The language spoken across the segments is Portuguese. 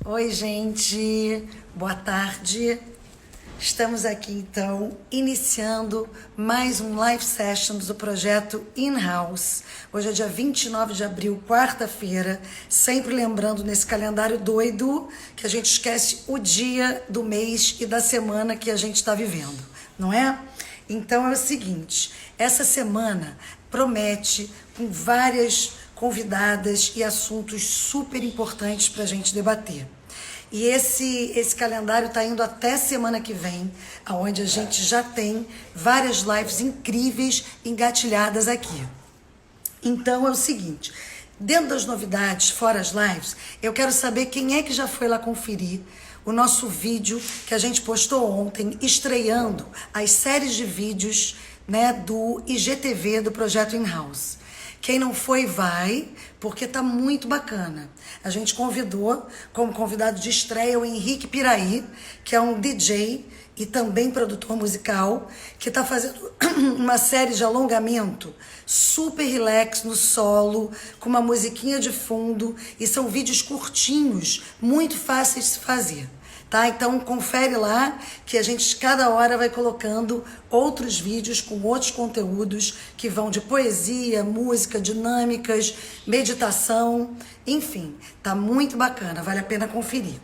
Oi, gente, boa tarde. Estamos aqui então iniciando mais um live session do projeto In-House. Hoje é dia 29 de abril, quarta-feira, sempre lembrando nesse calendário doido que a gente esquece o dia do mês e da semana que a gente está vivendo, não é? Então é o seguinte, essa semana promete com várias convidadas e assuntos super importantes para a gente debater. E esse calendário está indo até semana que vem, onde a gente já tem várias lives incríveis engatilhadas aqui. Então é o seguinte, dentro das novidades, fora as lives, eu quero saber quem é que já foi lá conferir o nosso vídeo que a gente postou ontem, estreando as séries de vídeos, né, do IGTV, do Projeto In-House. Quem não foi, vai, porque tá muito bacana. A gente convidou, como convidado de estreia, o Henrique Piraí, que é um DJ e também produtor musical, que está fazendo uma série de alongamento super relax no solo, com uma musiquinha de fundo, e são vídeos curtinhos, muito fáceis de se fazer. Tá? Então confere lá que a gente cada hora vai colocando outros vídeos com outros conteúdos que vão de poesia, música, dinâmicas, meditação, enfim, tá muito bacana, vale a pena conferir.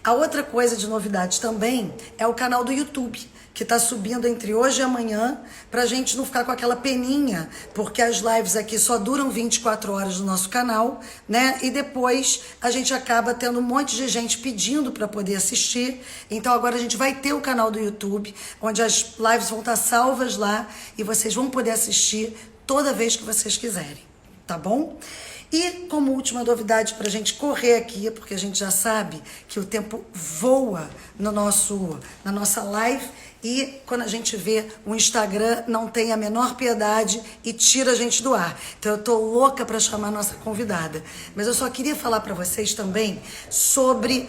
A outra coisa de novidade também é o canal do YouTube, que está subindo entre hoje e amanhã, para a gente não ficar com aquela peninha, porque as lives aqui só duram 24 horas no nosso canal, né? E depois a gente acaba tendo um monte de gente pedindo para poder assistir. Então agora a gente vai ter o canal do YouTube, onde as lives vão estar salvas lá e vocês vão poder assistir toda vez que vocês quiserem, tá bom? E como última novidade para a gente correr aqui, porque a gente já sabe que o tempo voa na nossa live, e quando a gente vê o Instagram não tem a menor piedade e tira a gente do ar. Então eu tô louca para chamar a nossa convidada. Mas eu só queria falar para vocês também sobre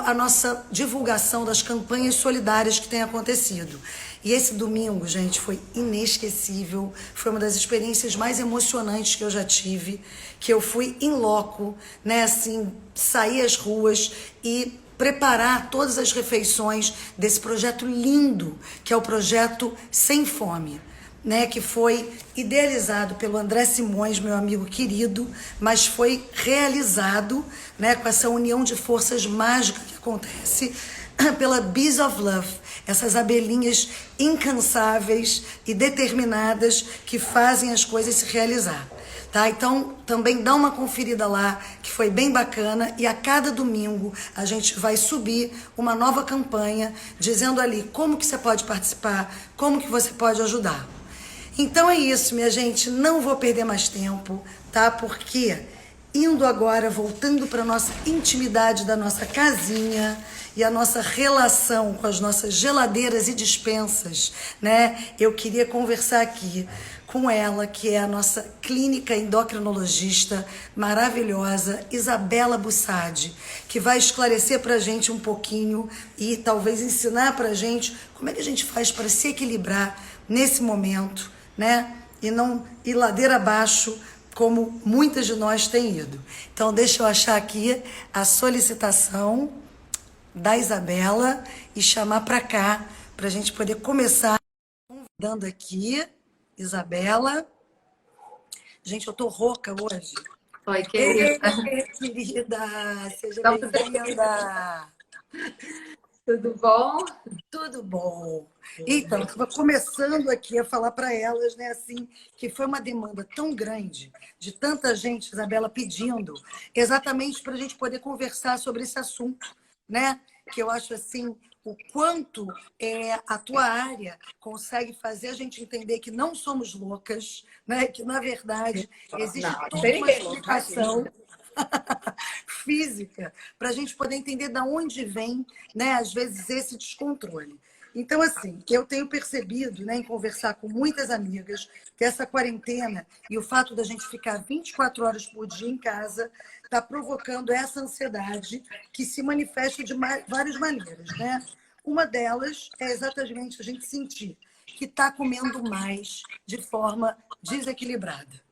a nossa divulgação das campanhas solidárias que tem acontecido. E esse domingo, gente, foi inesquecível, foi uma das experiências mais emocionantes que eu já tive, que eu fui in loco, né, assim, sair às ruas e preparar todas as refeições desse projeto lindo, que é o projeto Sem Fome, né, que foi idealizado pelo André Simões, meu amigo querido, mas foi realizado, né, com essa união de forças mágicas que acontece pela Bees of Love, essas abelhinhas incansáveis e determinadas que fazem as coisas se realizar. Tá? Então, também dá uma conferida lá, que foi bem bacana, e a cada domingo a gente vai subir uma nova campanha, dizendo ali como que você pode participar, como que você pode ajudar. Então é isso, minha gente, não vou perder mais tempo, tá? Porque indo agora, voltando para a nossa intimidade da nossa casinha e a nossa relação com as nossas geladeiras e despensas, né? Eu queria conversar aqui com ela, que é a nossa clínica endocrinologista maravilhosa, Isabela Bussadi, que vai esclarecer para a gente um pouquinho e talvez ensinar para a gente como é que a gente faz para se equilibrar nesse momento, né? E não ir ladeira abaixo, como muitas de nós têm ido. Então, deixa eu achar aqui a solicitação da Isabela e chamar para cá, para a gente poder começar convidando aqui. Isabela. Gente, eu tô rouca hoje. Oi, querida. Querida, seja Então, bem-vinda. tudo bom? Tudo bom. Então, estava começando aqui a falar para elas, né, assim, que foi uma demanda tão grande, de tanta gente, Isabela, pedindo, exatamente para a gente poder conversar sobre esse assunto, né? Que eu acho assim, o quanto a tua área consegue fazer a gente entender que não somos loucas, né? Que, na verdade, existe Não, toda tem uma ninguém louco, explicação física para a gente poder entender de onde vem, né, às vezes, esse descontrole. Então, assim, eu tenho percebido, né, em conversar com muitas amigas, que essa quarentena e o fato da gente ficar 24 horas por dia em casa está provocando essa ansiedade que se manifesta de várias maneiras, né? Uma delas é exatamente a gente sentir que está comendo mais de forma desequilibrada.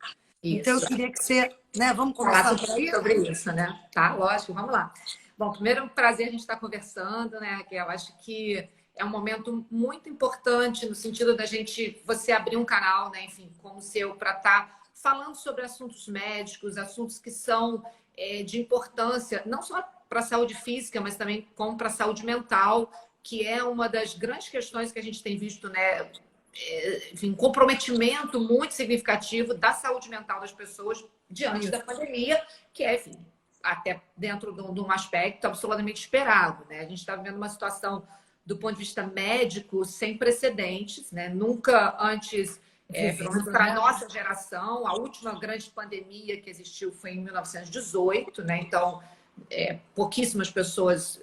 Então, eu Isso. queria que você, né, vamos Falar começar por aí? sobre isso, né? Tá, lógico, vamos lá. Bom, primeiro é um prazer a gente estar conversando, né, Raquel? Acho que é um momento muito importante no sentido da gente, você abrir um canal, né, enfim, como o seu, para estar falando sobre assuntos médicos, assuntos que são de importância, não só para a saúde física, mas também como para a saúde mental, que é uma das grandes questões que a gente tem visto, né? Enfim, comprometimento muito significativo da saúde mental das pessoas diante da pandemia, que é, enfim, até dentro de um aspecto absolutamente esperado, né? A gente está vivendo uma situação do ponto de vista médico sem precedentes, né? Nunca antes, pelo menos para a nossa geração, a última grande pandemia que existiu foi em 1918, né? Então, pouquíssimas pessoas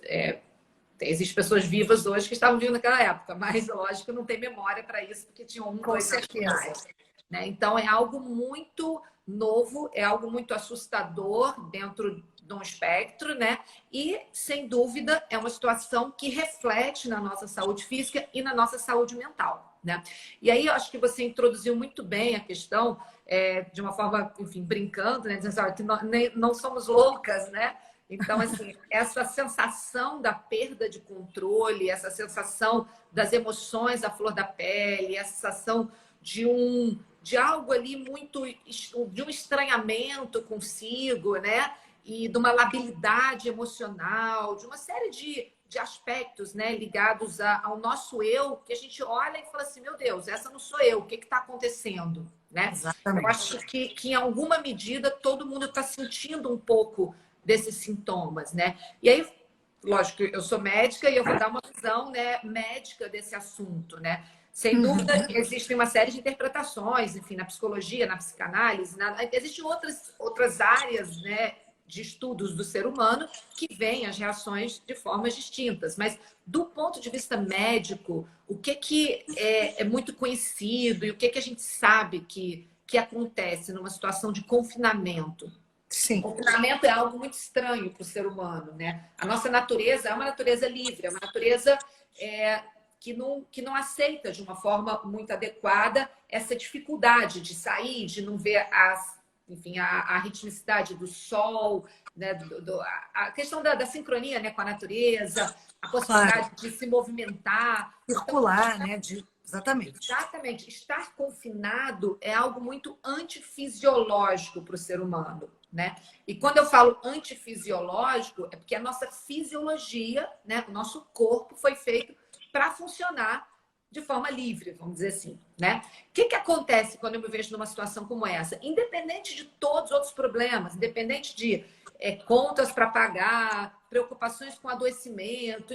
existem pessoas vivas hoje que estavam vivas naquela época, mas lógico não tem memória para isso, porque tinham dois anos atrás, né? Então é algo muito novo, é algo muito assustador dentro de um espectro, né? E, sem dúvida, é uma situação que reflete na nossa saúde física e na nossa saúde mental, né? E aí eu acho que você introduziu muito bem a questão, de uma forma, enfim, brincando, né? Dizendo assim, que não somos loucas, né? Então, assim, essa sensação da perda de controle, essa sensação das emoções à flor da pele, essa sensação de algo ali muito, de um estranhamento consigo, né? E de uma labilidade emocional, de uma série de aspectos, né, ligados ao nosso eu, que a gente olha e fala assim, meu Deus, essa não sou eu, o que está acontecendo, né? Exatamente. Eu acho que em alguma medida todo mundo está sentindo um pouco desses sintomas, né? E aí, lógico, eu sou médica e eu vou dar uma visão, né, médica desse assunto, né? Sem dúvida, existem uma série de interpretações, enfim, na psicologia, na psicanálise, existem outras áreas, né, de estudos do ser humano que veem as reações de formas distintas. Mas, do ponto de vista médico, o que é muito conhecido e o que a gente sabe que acontece numa situação de confinamento? Sim. O confinamento é algo muito estranho para o ser humano, né? A nossa natureza é uma natureza livre, é uma natureza que não aceita de uma forma muito adequada essa dificuldade de sair, de não ver enfim, a ritmicidade do sol, né? A questão da sincronia, né, com a natureza, a possibilidade de se movimentar. Circular, né? Exatamente. Exatamente. Estar confinado é algo muito antifisiológico para o ser humano, né? E quando eu falo antifisiológico, é porque a nossa fisiologia, né, o nosso corpo foi feito para funcionar de forma livre, vamos dizer assim, né? O que acontece quando eu me vejo numa situação como essa? Independente de todos os outros problemas, independente de contas para pagar, preocupações com adoecimento,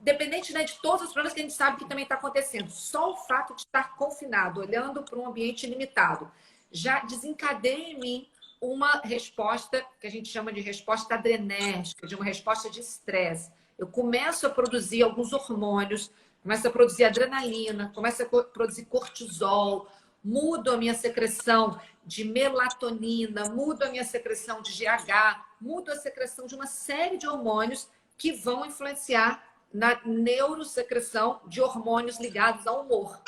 independente, né, de todos os problemas que a gente sabe que também está acontecendo, só o fato de estar confinado, olhando para um ambiente limitado, já desencadeia em mim uma resposta que a gente chama de resposta adrenérgica, de uma resposta de estresse. Eu começo a produzir alguns hormônios, começo a produzir adrenalina, começo a produzir cortisol, mudo a minha secreção de melatonina, mudo a minha secreção de GH, mudo a secreção de uma série de hormônios que vão influenciar na neurosecreção de hormônios ligados ao humor.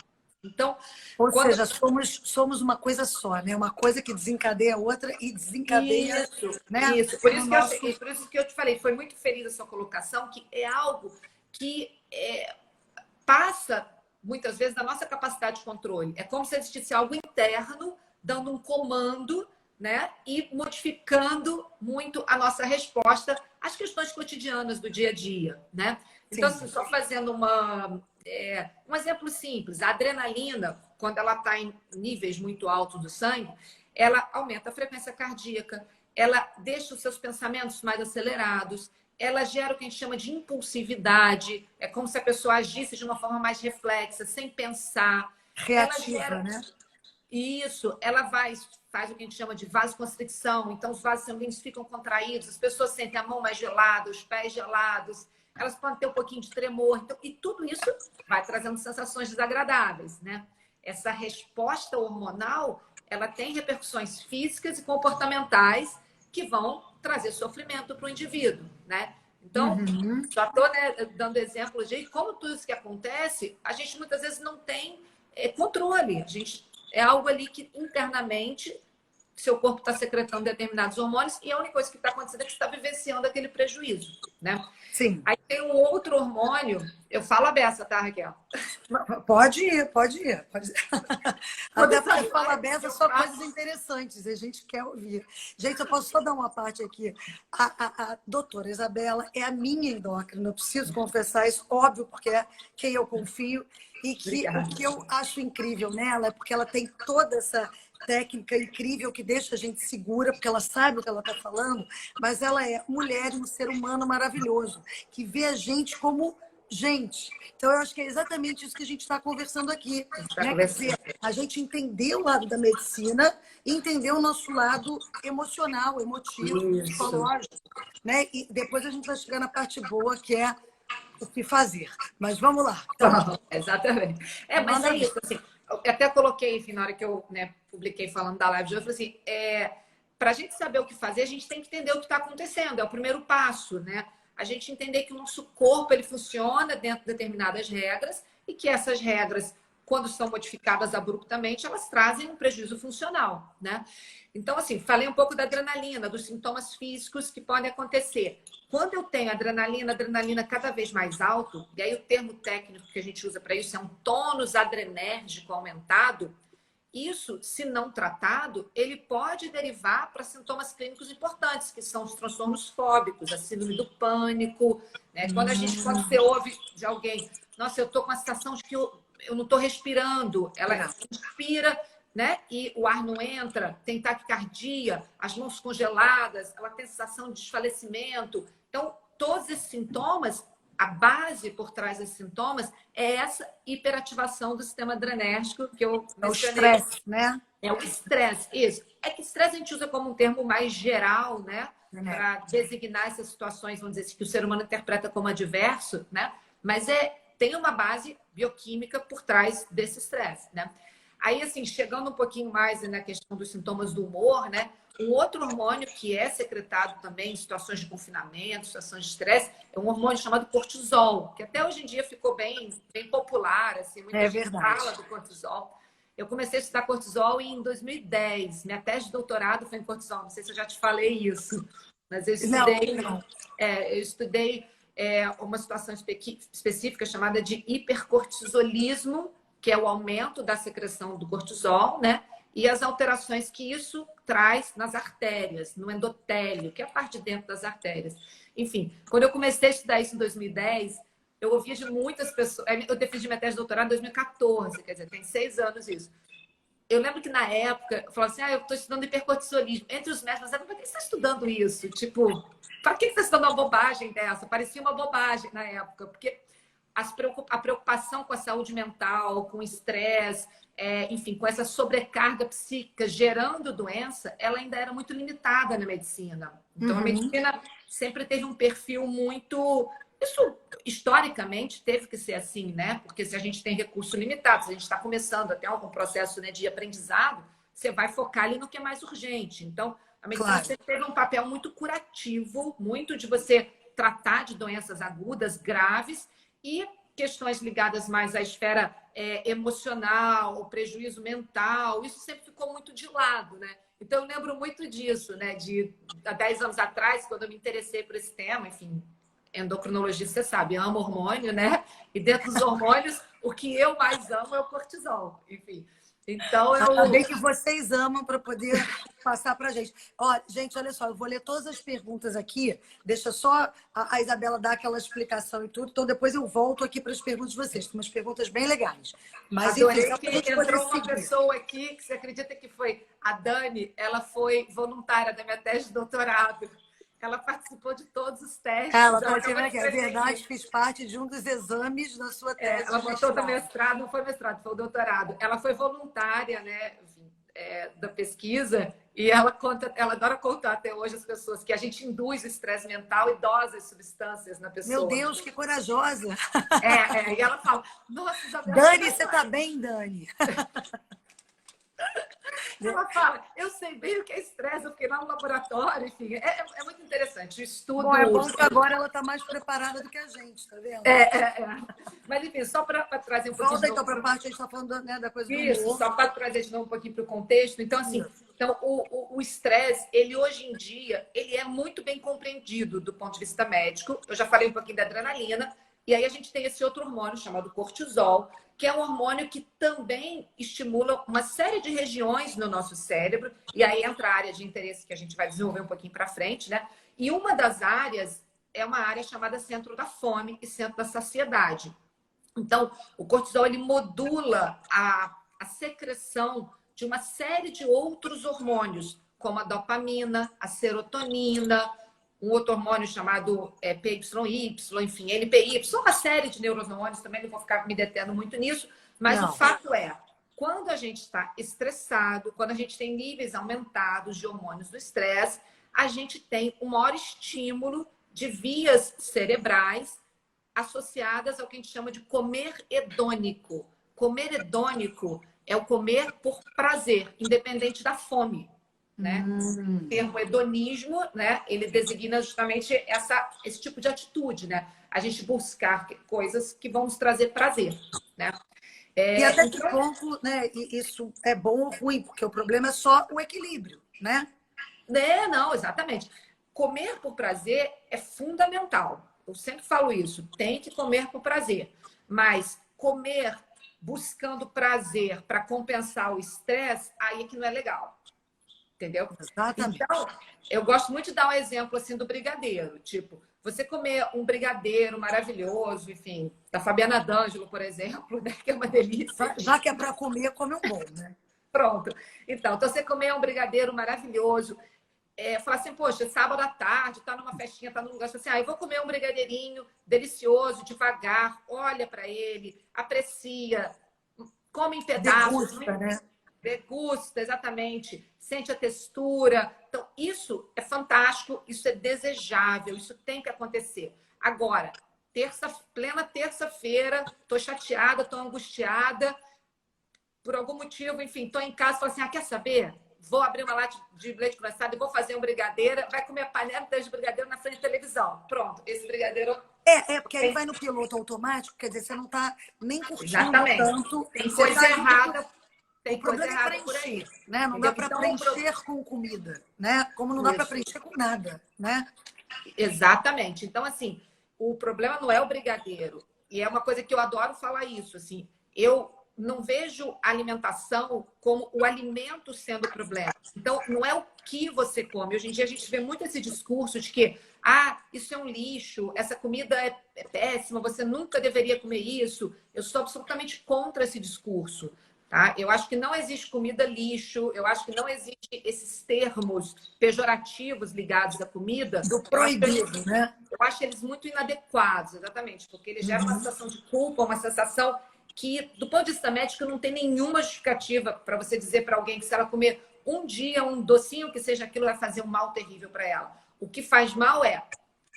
Então, ou seja, somos uma coisa só, né? Uma coisa que desencadeia a outra e desencadeia, isso, né? Isso. Por isso que eu te falei, foi muito feliz a sua colocação, que é algo que passa muitas vezes da nossa capacidade de controle. É como se existisse algo interno dando um comando, né? E modificando muito a nossa resposta às questões cotidianas do dia a dia, né? Então, assim, só fazendo um exemplo simples, a adrenalina, quando ela está em níveis muito altos do sangue, ela aumenta a frequência cardíaca, ela deixa os seus pensamentos mais acelerados, ela gera o que a gente chama de impulsividade, é como se a pessoa agisse de uma forma mais reflexa, sem pensar. Reativa, né? Isso, ela faz o que a gente chama de vasoconstricção, então os vasos sanguíneos ficam contraídos, as pessoas sentem a mão mais gelada, os pés gelados, elas podem ter um pouquinho de tremor, então, e tudo isso vai trazendo sensações desagradáveis, né? Essa resposta hormonal, ela tem repercussões físicas e comportamentais que vão trazer sofrimento para o indivíduo, né? Então, só estou, né, dando exemplos de como tudo isso que acontece, a gente muitas vezes não tem controle, é algo ali que internamente seu corpo está secretando determinados hormônios e a única coisa que está acontecendo é que você está vivenciando aquele prejuízo, né? Sim. Aí tem um outro hormônio, eu falo a beça, tá, Raquel? Pode ir, pode ir. Pode... Até porque fala beça só faço... coisas interessantes, a gente quer ouvir. Gente, eu posso só dar uma parte aqui. A doutora Isabela é a minha endócrina, eu preciso confessar isso, óbvio, porque é quem eu confio. E que o que eu acho incrível nela é porque ela tem toda essa técnica incrível que deixa a gente segura, porque ela sabe o que ela está falando, mas ela é mulher e um ser humano maravilhoso, que vê a gente como gente. Então, eu acho que é exatamente isso que a gente está conversando aqui. Né? Quer dizer, a gente entender o lado da medicina e entender o nosso lado emocional, emotivo, psicológico. Né? E depois a gente vai chegar na parte boa, que é o que fazer. Mas vamos lá. Então, exatamente. Mas é isso. Assim, eu até coloquei, enfim, na hora que eu publiquei falando da live de hoje, eu falei assim, para a gente saber o que fazer, a gente tem que entender o que está acontecendo. É o primeiro passo, né? A gente entender que o nosso corpo ele funciona dentro de determinadas regras e que essas regras, quando são modificadas abruptamente, elas trazem um prejuízo funcional, né? Então, assim, falei um pouco da adrenalina, dos sintomas físicos que podem acontecer. Quando eu tenho adrenalina cada vez mais alto, e aí o termo técnico que a gente usa para isso é um tônus adrenérgico aumentado, isso, se não tratado, ele pode derivar para sintomas clínicos importantes, que são os transtornos fóbicos, a síndrome do pânico, né? Quando você ouve de alguém, nossa, eu estou com a sensação de que eu não estou respirando, ela inspira, né? E o ar não entra, tem taquicardia, as mãos congeladas, ela tem sensação de desfalecimento. Então, todos esses sintomas, a base por trás desses sintomas é essa hiperativação do sistema adrenérgico que eu mencionei. É o estresse, né? É o estresse, isso. É que estresse a gente usa como um termo mais geral, né? Para designar essas situações, vamos dizer assim, que o ser humano interpreta como adverso, né? Mas tem uma base bioquímica por trás desse estresse, né? Aí, assim, chegando um pouquinho mais na questão dos sintomas do humor, né? Um outro hormônio que é secretado também em situações de confinamento, situações de estresse, é um hormônio chamado cortisol, que até hoje em dia ficou bem popular, assim, muita gente fala do cortisol. Eu comecei a estudar cortisol em 2010. Minha tese de doutorado foi em cortisol. Não sei se eu já te falei isso, mas eu estudei, eu estudei uma situação específica chamada de hipercortisolismo, que é o aumento da secreção do cortisol, né? E as alterações que isso traz nas artérias, no endotélio, que é a parte de dentro das artérias. Enfim, quando eu comecei a estudar isso em 2010, eu ouvia de muitas pessoas... Eu defendi minha tese de doutorado em 2014, quer dizer, tem 6 anos isso. Eu lembro que na época, eu falava assim, eu estou estudando hipercortisolismo. Entre os médicos, para que você está estudando isso? Tipo, para que você está estudando uma bobagem dessa? Parecia uma bobagem na época, porque a preocupação com a saúde mental, com o estresse, enfim, com essa sobrecarga psíquica gerando doença, ela ainda era muito limitada na medicina. Então, a medicina sempre teve um perfil muito... Isso, historicamente, teve que ser assim, né? Porque se a gente tem recursos limitados, se a gente está começando até algum processo, né, de aprendizado, você vai focar ali no que é mais urgente. Então, a medicina sempre teve um papel muito curativo, muito de você tratar de doenças agudas, graves, e questões ligadas mais à esfera emocional, o prejuízo mental, isso sempre ficou muito de lado, né? Então, eu lembro muito disso, né? Há 10 anos atrás, quando eu me interessei por esse tema, enfim, endocrinologista, você sabe, ama hormônio, né? E dentro dos hormônios, o que eu mais amo é o cortisol, enfim. Então, bem que vocês amam para poder passar para a gente. Ó, gente, olha só, eu vou ler todas as perguntas aqui. Deixa só a Isabela dar aquela explicação e tudo. Então, depois eu volto aqui para as perguntas de vocês. Tem umas perguntas bem legais. Mas, adorei enfim, que entrou uma pessoa aqui, que você acredita que foi a Dani, ela foi voluntária da minha tese de doutorado. Ela participou de todos os testes. Ela participou aqui. É verdade, fiz parte de um dos exames da sua tese. Ela botou do mestrado, não foi mestrado, foi o doutorado. Ela foi voluntária, né, da pesquisa, e ela adora contar até hoje às pessoas que a gente induz o estresse mental e dosa as substâncias na pessoa. Meu Deus, que corajosa! E ela fala, nossa, Isabel... Dani, você tá bem, Dani? Ela fala, eu sei bem o que é estresse, eu fiquei lá no laboratório, enfim, é muito interessante. O estudo... Bom, é bom que agora ela está mais preparada do que a gente, tá vendo? Mas, enfim, só para trazer um pouquinho... Volta então para a parte, a gente está falando, né, da coisa do isso, humor. só para trazer de novo um pouquinho para o contexto. Então, assim, Então, o estresse, ele hoje em dia, ele é muito bem compreendido do ponto de vista médico. Eu já falei um pouquinho da adrenalina. E aí a gente tem esse outro hormônio chamado cortisol, que é um hormônio que também estimula uma série de regiões no nosso cérebro. E aí entra a área de interesse que a gente vai desenvolver um pouquinho para frente, né? E uma das áreas é uma área chamada centro da fome e centro da saciedade. Então, o cortisol, ele modula a secreção de uma série de outros hormônios, como a dopamina, a serotonina, um outro hormônio chamado PYY, enfim, NPY, uma série de neurohormônios, também não vou ficar me detendo muito nisso, mas Não. o fato é, quando a gente está estressado, quando a gente tem níveis aumentados de hormônios do estresse, a gente tem um maior estímulo de vias cerebrais associadas ao que a gente chama de comer hedônico. Comer hedônico é o comer por prazer, independente da fome, né? O termo hedonismo, né? Ele designa justamente esse tipo de atitude, né? A gente buscar coisas que vão nos trazer prazer, né? E até que ponto, né, isso é bom ou ruim, porque o problema é só o equilíbrio, né? Não, exatamente. Comer por prazer é fundamental. Eu sempre falo isso. Tem que comer por prazer. Mas comer buscando prazer para compensar o estresse, aí é que não é legal. Entendeu? Exatamente. Então, eu gosto muito de dar um exemplo assim do brigadeiro. Tipo, você comer um brigadeiro maravilhoso, enfim, da Fabiana D'Angelo, por exemplo, né? Que é uma delícia. Já que é para comer, come um bom, né? Pronto. Então, você comer um brigadeiro maravilhoso, falar assim, poxa, sábado à tarde, tá numa festinha, tá num lugar, assim, eu vou comer um brigadeirinho delicioso, devagar, olha para ele, aprecia, come em pedaços. Degusta, né? Degusta, exatamente. Sente a textura. Então, isso é fantástico, isso é desejável, isso tem que acontecer. Agora, plena terça-feira, tô chateada, tô angustiada, por algum motivo, enfim, tô em casa e falo assim, quer saber? Vou abrir uma lata de leite condensado e vou fazer um brigadeiro, vai comer a panela de brigadeiro na frente da televisão. Pronto, esse brigadeiro... Porque aí vai no piloto automático, quer dizer, você não está nem curtindo Exatamente. tanto. Tem coisa errada. Tem o coisa problema errada é por aí. preencher, né? Não dá para preencher com comida, né? Como não dá para preencher com nada, né? Exatamente. Então, assim, o problema não é o brigadeiro. E é uma coisa que eu adoro falar isso, assim. Eu não vejo a alimentação como o alimento sendo o problema. Então, não é o que você come. Hoje em dia, a gente vê muito esse discurso de que isso é um lixo, essa comida é péssima, você nunca deveria comer isso. Eu sou absolutamente contra esse discurso. Tá? Eu acho que não existe comida lixo, eu acho que não existe esses termos pejorativos ligados à comida. Do proibido, né? Eu acho eles muito inadequados, exatamente, porque eles geram uma sensação de culpa, uma sensação que, do ponto de vista médico, não tem nenhuma justificativa para você dizer para alguém que se ela comer um dia um docinho que seja aquilo, vai fazer um mal terrível para ela. O que faz mal é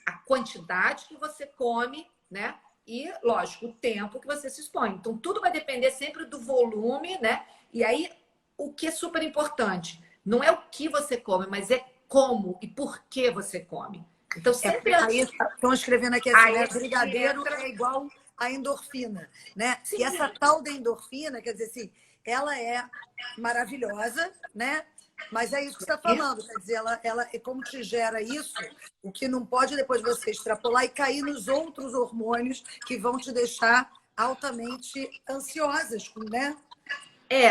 a quantidade que você come, né? E, lógico, o tempo que você se expõe. Então, tudo vai depender sempre do volume, né? E aí, o que é super importante, não é o que você come, mas é como e por que você come. Então, sempre... Aí estão escrevendo aqui assim, né? Brigadeiro é igual a endorfina, né? Sim. E essa tal da endorfina, quer dizer assim, ela é maravilhosa, né? Mas é isso que você está falando, quer dizer, ela como te gera isso, o que não pode depois você extrapolar e cair nos outros hormônios que vão te deixar altamente ansiosas, né?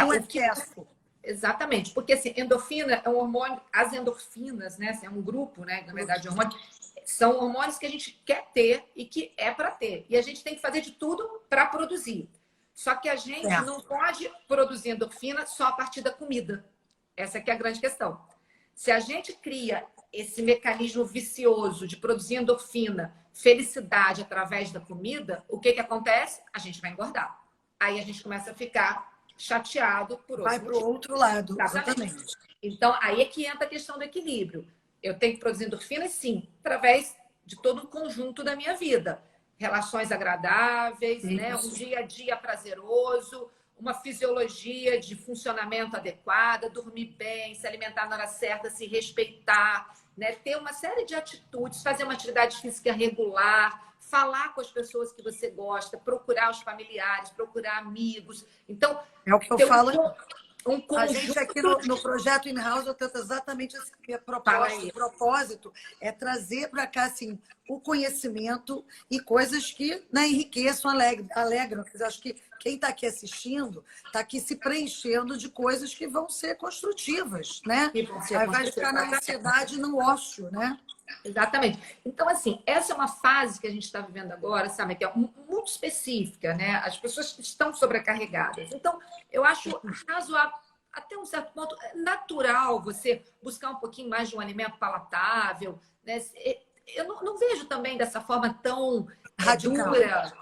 Com excesso. Exatamente, porque assim, endorfina é um hormônio, as endorfinas, né? É um grupo, né? Na verdade, hormônio, são hormônios que a gente quer ter e que é para ter. E a gente tem que fazer de tudo para produzir. Só que a gente não pode produzir endorfina só a partir da comida. Essa aqui é a grande questão. Se a gente cria esse mecanismo vicioso de produzir endorfina, felicidade através da comida, o que acontece? A gente vai engordar. Aí a gente começa a ficar chateado por outro Vai para o outro lado, exatamente. Então, aí é que entra a questão do equilíbrio. Eu tenho que produzir endorfina, sim, através de todo o conjunto da minha vida. Relações agradáveis, né? Um dia a dia prazeroso, uma fisiologia de funcionamento adequada, dormir bem, se alimentar na hora certa, se respeitar, né? Ter uma série de atitudes, fazer uma atividade física regular, falar com as pessoas que você gosta, procurar os familiares, procurar amigos. Então, é o que eu falo. um A gente conjunto. aqui no projeto In-House, eu tento exatamente esse que é Fala proposta. aí. O propósito é trazer para cá assim, o conhecimento e coisas que, né, enriqueçam, alegram. Eu acho que quem está aqui assistindo está aqui se preenchendo de coisas que vão ser construtivas, né? Que vão ser Ao invés de construídas. ficar na ansiedade e no ócio, né? Exatamente. Então, assim, essa é uma fase que a gente está vivendo agora, sabe, que é muito específica, né? As pessoas estão sobrecarregadas. Então, eu acho razoável, até um certo ponto, é natural você buscar um pouquinho mais de um alimento palatável, né? Eu não vejo também dessa forma tão Radical, dura.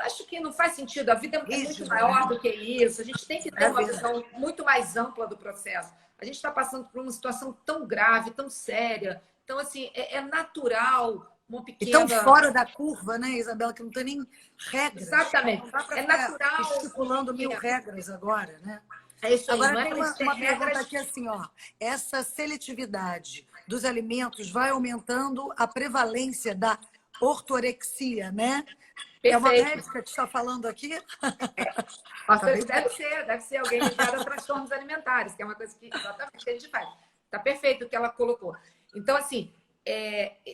Acho que não faz sentido. A vida é muito rígida, maior né? do que isso. A gente tem que ter É uma verdade. visão muito mais ampla do processo. A gente está passando por uma situação tão grave, tão séria. Então, assim, é natural uma E tão pequena. fora da curva, né, Isabela, que não tem nem regras. Exatamente. Não dá para É ficar natural. estipulando mil regras agora, né? É isso aí. Agora Não é tem para a gente ter uma pergunta regras. aqui assim, ó. Essa seletividade dos alimentos vai aumentando a prevalência da ortorexia, né? É uma Perfeito. médica que está falando aqui? Tá bem? Deve ser alguém ligado a transtornos alimentares, que é uma coisa que exatamente que a gente faz. Está perfeito o que ela colocou. Então, assim,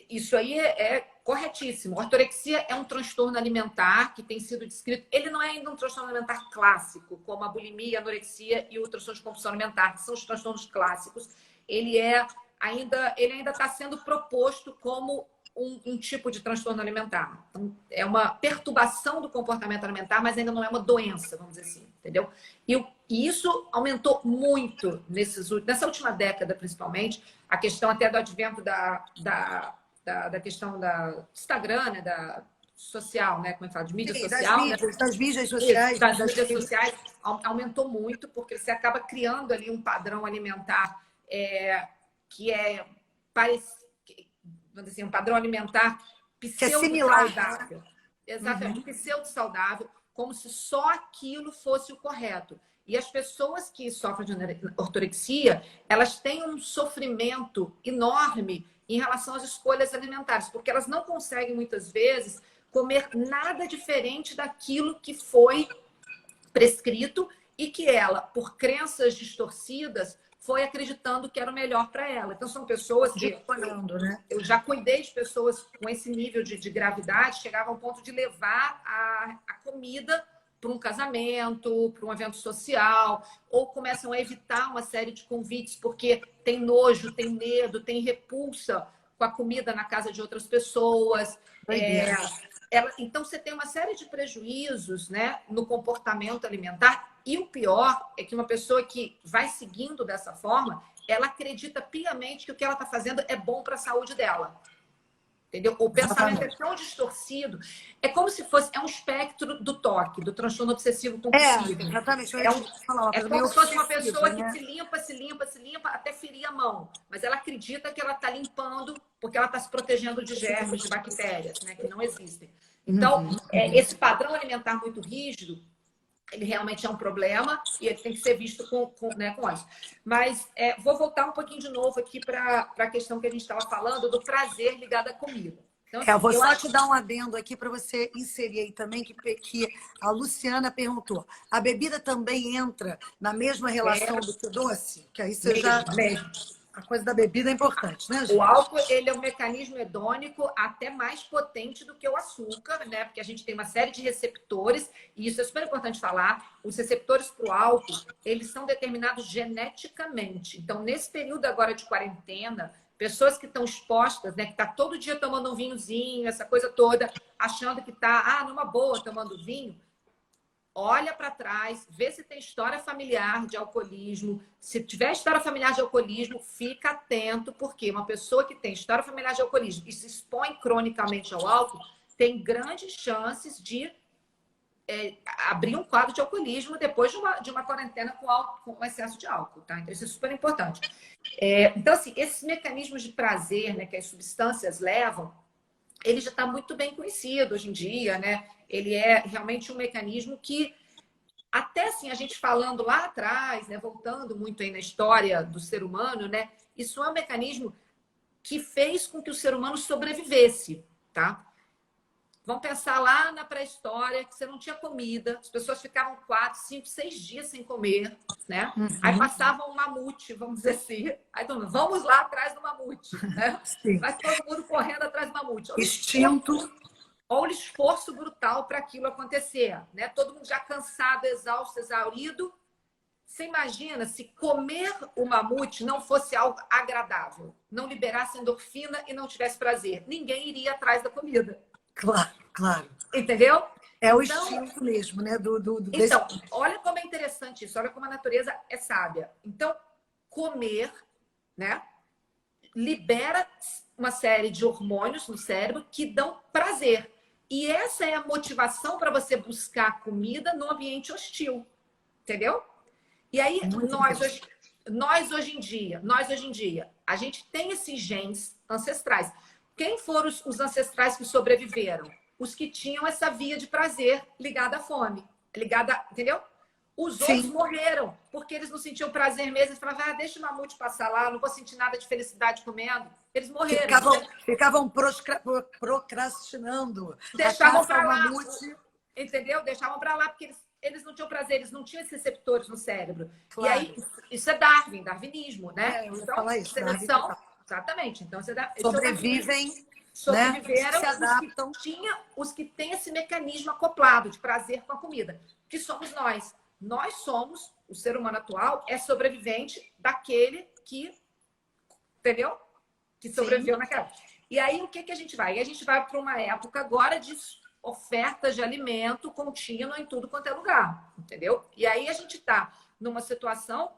isso aí é corretíssimo. Ortorexia é um transtorno alimentar que tem sido descrito. Ele não é ainda um transtorno alimentar clássico, como a bulimia, a anorexia e o transtorno de compulsão alimentar, que são os transtornos clássicos. Ele ainda está sendo proposto como um tipo de transtorno alimentar. Então, é uma perturbação do comportamento alimentar, mas ainda não é uma doença, vamos dizer assim, entendeu? E isso aumentou muito nessa última década, principalmente, a questão até do advento da questão da Instagram, né, da social, né, como é que fala, de mídia Sim, social, né? das mídias Isso, sociais, né? das mídias sociais aumentou muito, porque você acaba criando ali um padrão alimentar que é parecido, vamos dizer assim, um padrão alimentar Que é similar, pseudo-saudável. né? Exatamente, Uhum. pseudo-saudável, como se só aquilo fosse o correto. E as pessoas que sofrem de ortorexia, elas têm um sofrimento enorme em relação às escolhas alimentares, porque elas não conseguem, muitas vezes, comer nada diferente daquilo que foi prescrito e que ela, por crenças distorcidas, foi acreditando que era o melhor para ela. Então, são pessoas que Condicionando, né? eu já cuidei de pessoas com esse nível de gravidade, chegava ao ponto de levar a comida para um casamento, para um evento social, ou começam a evitar uma série de convites porque tem nojo, tem medo, tem repulsa com a comida na casa de outras pessoas. Doideira. Então, você tem uma série de prejuízos, né, no comportamento alimentar. E o pior é que uma pessoa que vai seguindo dessa forma, ela acredita piamente que o que ela está fazendo é bom para a saúde dela. Entendeu? O pensamento é Exatamente. tão distorcido. É como se fosse um espectro do TOC, do transtorno obsessivo compulsivo. Exatamente. Eu É, ia um, te falar uma é coisa meio como se fosse uma pessoa obsessiva, que né? se limpa até ferir a mão. Mas ela acredita que ela está limpando porque ela está se protegendo de germes, de bactérias, né, que não existem. Então, Uhum. esse padrão alimentar muito rígido, ele realmente é um problema e ele tem que ser visto com isso. Mas vou voltar um pouquinho de novo aqui para a questão que a gente estava falando do prazer ligado à comida. Então, Eu assim, vou eu só acho te dar um adendo aqui para você inserir aí também, que a Luciana perguntou. A bebida também entra na mesma relação do que o doce? Que aí você já... mesmo. A coisa da bebida é importante, né, O gente? álcool, ele é um mecanismo hedônico até mais potente do que o açúcar, né? Porque a gente tem uma série de receptores, e isso é super importante falar. Os receptores para o álcool, eles são determinados geneticamente. Então, nesse período agora de quarentena, pessoas que estão expostas, né? Que tá todo dia tomando um vinhozinho, essa coisa toda, achando que tá, numa boa, tomando vinho, olha para trás, vê se tem história familiar de alcoolismo. Se tiver história familiar de alcoolismo, fica atento, porque uma pessoa que tem história familiar de alcoolismo e se expõe cronicamente ao álcool tem grandes chances de abrir um quadro de alcoolismo depois de uma quarentena com excesso de álcool, tá? Então, isso é super importante. Então, assim, esses mecanismos de prazer, né, que as substâncias levam, ele já está muito bem conhecido hoje em dia, né? Ele é realmente um mecanismo que, até assim, a gente falando lá atrás, né, voltando muito aí na história do ser humano, né? Isso é um mecanismo que fez com que o ser humano sobrevivesse, tá? Vamos pensar lá na pré-história, que você não tinha comida, as pessoas ficavam 4, 5, 6 dias sem comer, né? Aí passava um mamute, vamos dizer assim. Aí todo mundo, vamos lá atrás do mamute, né? Sim. Vai todo mundo correndo atrás do mamute. Extinto. Olha o esforço brutal para aquilo acontecer, né? Todo mundo já cansado, exausto, exaurido. Você imagina se comer o mamute não fosse algo agradável, não liberasse endorfina e não tivesse prazer. Ninguém iria atrás da comida. Claro, claro. Entendeu? É o Então, instinto mesmo, né? Então, olha como é interessante isso, olha como a natureza é sábia. Então, comer, né, libera uma série de hormônios no cérebro que dão prazer. E essa é a motivação para você buscar comida no ambiente hostil. Entendeu? E aí, nós hoje em dia, a gente tem esses genes ancestrais. Quem foram os ancestrais que sobreviveram? Os que tinham essa via de prazer ligada à fome, ligada, entendeu? Os outros morreram, porque eles não sentiam prazer mesmo. Eles falavam, deixa o mamute passar lá, não vou sentir nada de felicidade comendo. Eles morreram. Ficavam procrastinando. Deixavam para lá. Mamute. Entendeu? Deixavam para lá, porque eles não tinham prazer, eles não tinham esses receptores no cérebro. Claro. E aí, isso é darwinismo, né? Eu ia falar isso. Seleção, exatamente. Então, sobrevivem. Sobreviveram, né? Se adaptam. Os que têm esse mecanismo acoplado de prazer com a comida, que somos nós. Nós somos, o ser humano atual é sobrevivente daquele que, entendeu? Que sobreviveu naquela. E aí, o que a gente vai? A gente vai para uma época agora de oferta de alimento contínua em tudo quanto é lugar, entendeu? E aí a gente está numa situação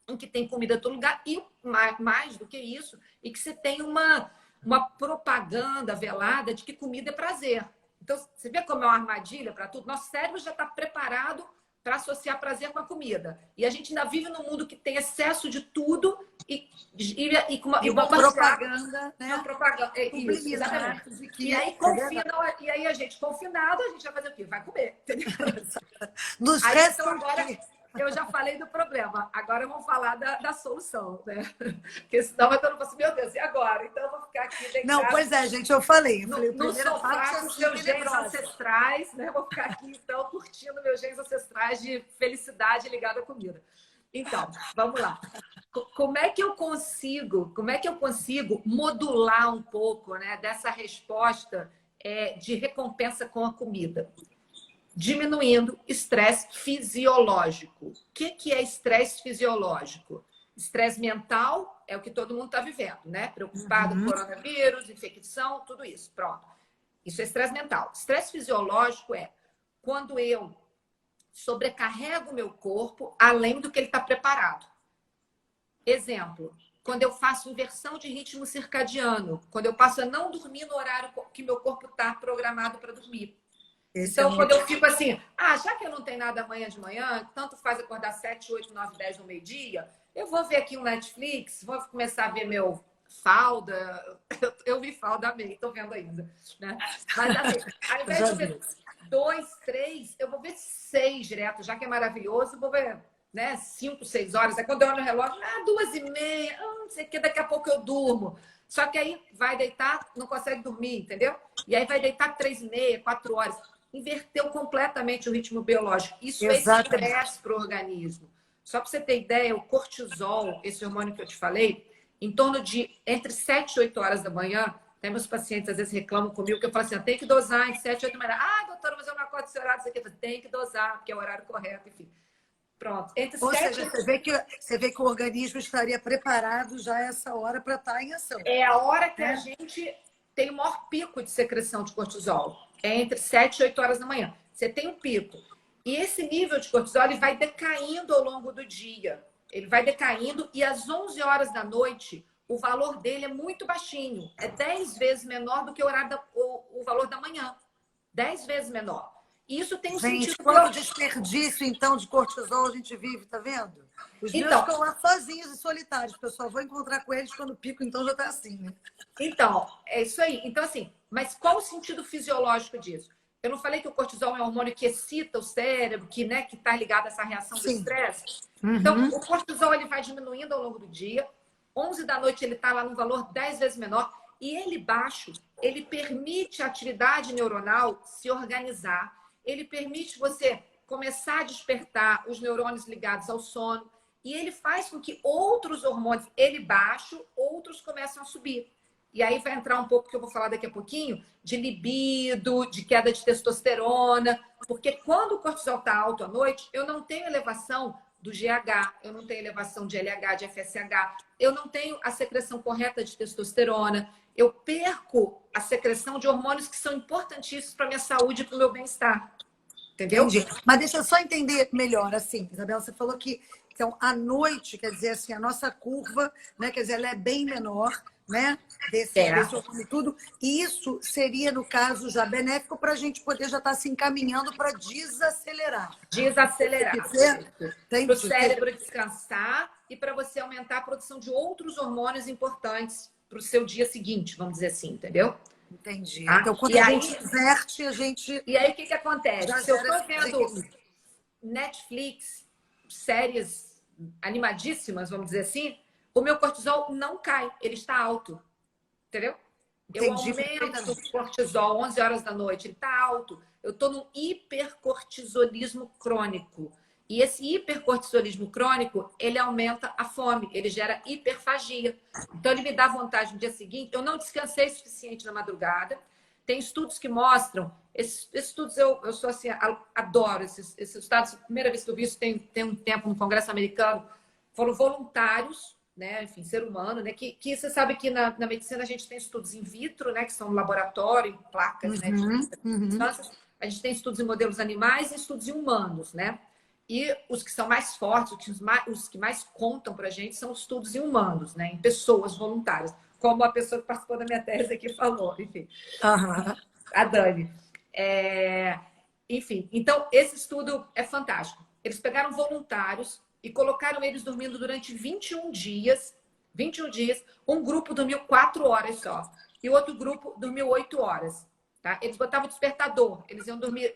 em que tem comida em todo lugar e mais do que isso, e que você tem uma propaganda velada de que comida é prazer. Então, você vê como é uma armadilha para tudo? Nosso cérebro já está preparado para associar prazer com a comida. E a gente ainda vive num mundo que tem excesso de tudo e uma propaganda, né? Uma propaganda. Isso, exatamente. E aí, e aí a gente, confinado, a gente vai fazer o quê? Vai comer, entendeu? Nos aí, então, agora, eu já falei do problema. Agora vamos falar da solução, né? Porque senão eu não posso, meu Deus, e agora? Então eu vou ficar aqui deitada. Não, pois é, gente, eu falei. No sofá com os meus genes ancestrais, né? Vou ficar aqui, então, curtindo meus genes ancestrais de felicidade ligada à comida. Então, vamos lá. Como é que eu consigo modular um pouco, né, dessa resposta de recompensa com a comida? Diminuindo estresse fisiológico. O que é estresse fisiológico? Estresse mental é o que todo mundo está vivendo, né? Preocupado com coronavírus, infecção, tudo isso. Pronto. Isso é estresse mental. Estresse fisiológico é quando eu sobrecarrego o meu corpo além do que ele está preparado. Exemplo, quando eu faço inversão de ritmo circadiano, quando eu passo a não dormir no horário que meu corpo está programado para dormir. Então, quando eu fico assim, já que eu não tenho nada amanhã de manhã, tanto faz acordar 7, 8, 9, 10 no meio-dia, eu vou ver aqui um Netflix, vou começar a ver meu Falda. Eu vi Falda, amei, tô vendo ainda. Né? Mas assim, ao invés de ver 2, 3, eu vou ver 6 direto, já que é maravilhoso, vou ver, né, 5, 6 horas. Aí quando eu olho no relógio, 2h30, não sei o que, daqui a pouco eu durmo. Só que aí vai deitar, não consegue dormir, entendeu? E aí vai deitar 3h30, 4 horas. Inverteu completamente o ritmo biológico. Isso é estresse para o organismo. Só para você ter ideia, o cortisol, esse hormônio que eu te falei, em torno de entre 7 e 8 horas da manhã, até meus pacientes às vezes reclamam comigo, que eu falo assim, tem que dosar entre 7 e 8 da manhã. Doutora, mas eu não acordo esse horário, isso aqui. Tem que dosar, porque é o horário correto, enfim. Pronto. Ou seja, você vê que o organismo estaria preparado já essa hora para estar em ação. É a hora que a gente tem o maior pico de secreção de cortisol. É entre 7 e 8 horas da manhã. Você tem um pico. E esse nível de cortisol ele vai decaindo ao longo do dia. Ele vai decaindo e às 11 horas da noite o valor dele é muito baixinho. É 10 vezes menor do que o valor da manhã. 10 vezes menor. E isso tem um sentido... Quanto desperdício, então, de cortisol a gente vive, tá vendo? Os meus estão lá sozinhos e solitários, porque eu só vou encontrar com eles quando o pico, então já tá assim, né? Então, é isso aí. Então, assim, mas qual o sentido fisiológico disso? Eu não falei que o cortisol é um hormônio que excita o cérebro, que está ligado a essa reação do estresse? Então, o cortisol ele vai diminuindo ao longo do dia. 11 da noite ele está lá num valor 10 vezes menor. E ele baixo, ele permite a atividade neuronal se organizar, ele permite você começar a despertar os neurônios ligados ao sono, e ele faz com que outros hormônios, ele baixo, outros começam a subir. E aí vai entrar um pouco, que eu vou falar daqui a pouquinho, de libido, de queda de testosterona, porque quando o cortisol está alto à noite, eu não tenho elevação do GH, eu não tenho elevação de LH, de FSH, eu não tenho a secreção correta de testosterona, eu perco a secreção de hormônios que são importantíssimos para a minha saúde e para o meu bem-estar. Entendeu? Entendi. Mas deixa eu só entender melhor, assim, Isabela, você falou que então, à noite, quer dizer assim, a nossa curva, né, quer dizer, ela é bem menor, né, desse hormônio e tudo, e isso seria, no caso, já benéfico para a gente poder já estar se encaminhando para desacelerar. Desacelerar. Para o cérebro descansar e para você aumentar a produção de outros hormônios importantes para o seu dia seguinte, vamos dizer assim, entendeu? Entendi. Tá? Então, quando a gente inverte, a gente... E aí, o que acontece? Se eu estou vendo Netflix, séries animadíssimas, vamos dizer assim, o meu cortisol não cai, ele está alto. Entendeu? Entendi. Eu aumento o cortisol 11 horas da noite, ele está alto. Eu estou num hipercortisolismo crônico. E esse hipercortisolismo crônico, ele aumenta a fome, ele gera hiperfagia. Então, ele me dá vontade no dia seguinte. Eu não descansei o suficiente na madrugada. Tem estudos que mostram... Esses estudos eu sou assim, adoro esses estudos. A primeira vez que eu vi isso tem um tempo no Congresso americano. Foram voluntários, né? Enfim, ser humano, né? Que você sabe que na medicina a gente tem estudos in vitro, né? Que são no laboratório, em placas, né? A gente tem estudos em modelos animais e estudos em humanos, né? E os que são mais fortes, os que mais contam para a gente são os estudos em humanos, né? Em pessoas voluntárias, como a pessoa que participou da minha tese aqui falou, enfim. A Dani. Enfim, então esse estudo é fantástico. Eles pegaram voluntários e colocaram eles dormindo durante 21 dias. 21 dias. Um grupo dormiu 4 horas só. E o outro grupo dormiu 8 horas. Tá? Eles botavam despertador. Eles iam dormir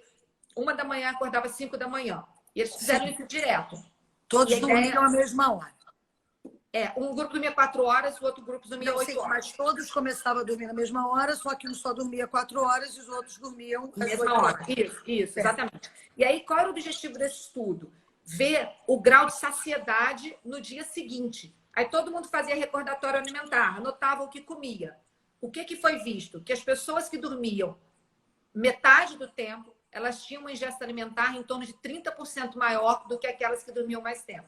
1 da manhã, acordava 5 da manhã. E eles fizeram isso direto. Todos dormiram à mesma hora. Um grupo dormia 4 horas, o outro grupo dormia 8 horas. Mas todos começavam a dormir na mesma hora, só que um só dormia 4 horas e os outros dormiam às 8 horas. Isso, exatamente. E aí, qual era o objetivo desse estudo? Ver o grau de saciedade no dia seguinte. Aí todo mundo fazia recordatório alimentar, anotava o que comia. O que foi visto? Que as pessoas que dormiam metade do tempo, elas tinham uma ingesta alimentar em torno de 30% maior do que aquelas que dormiam mais tempo.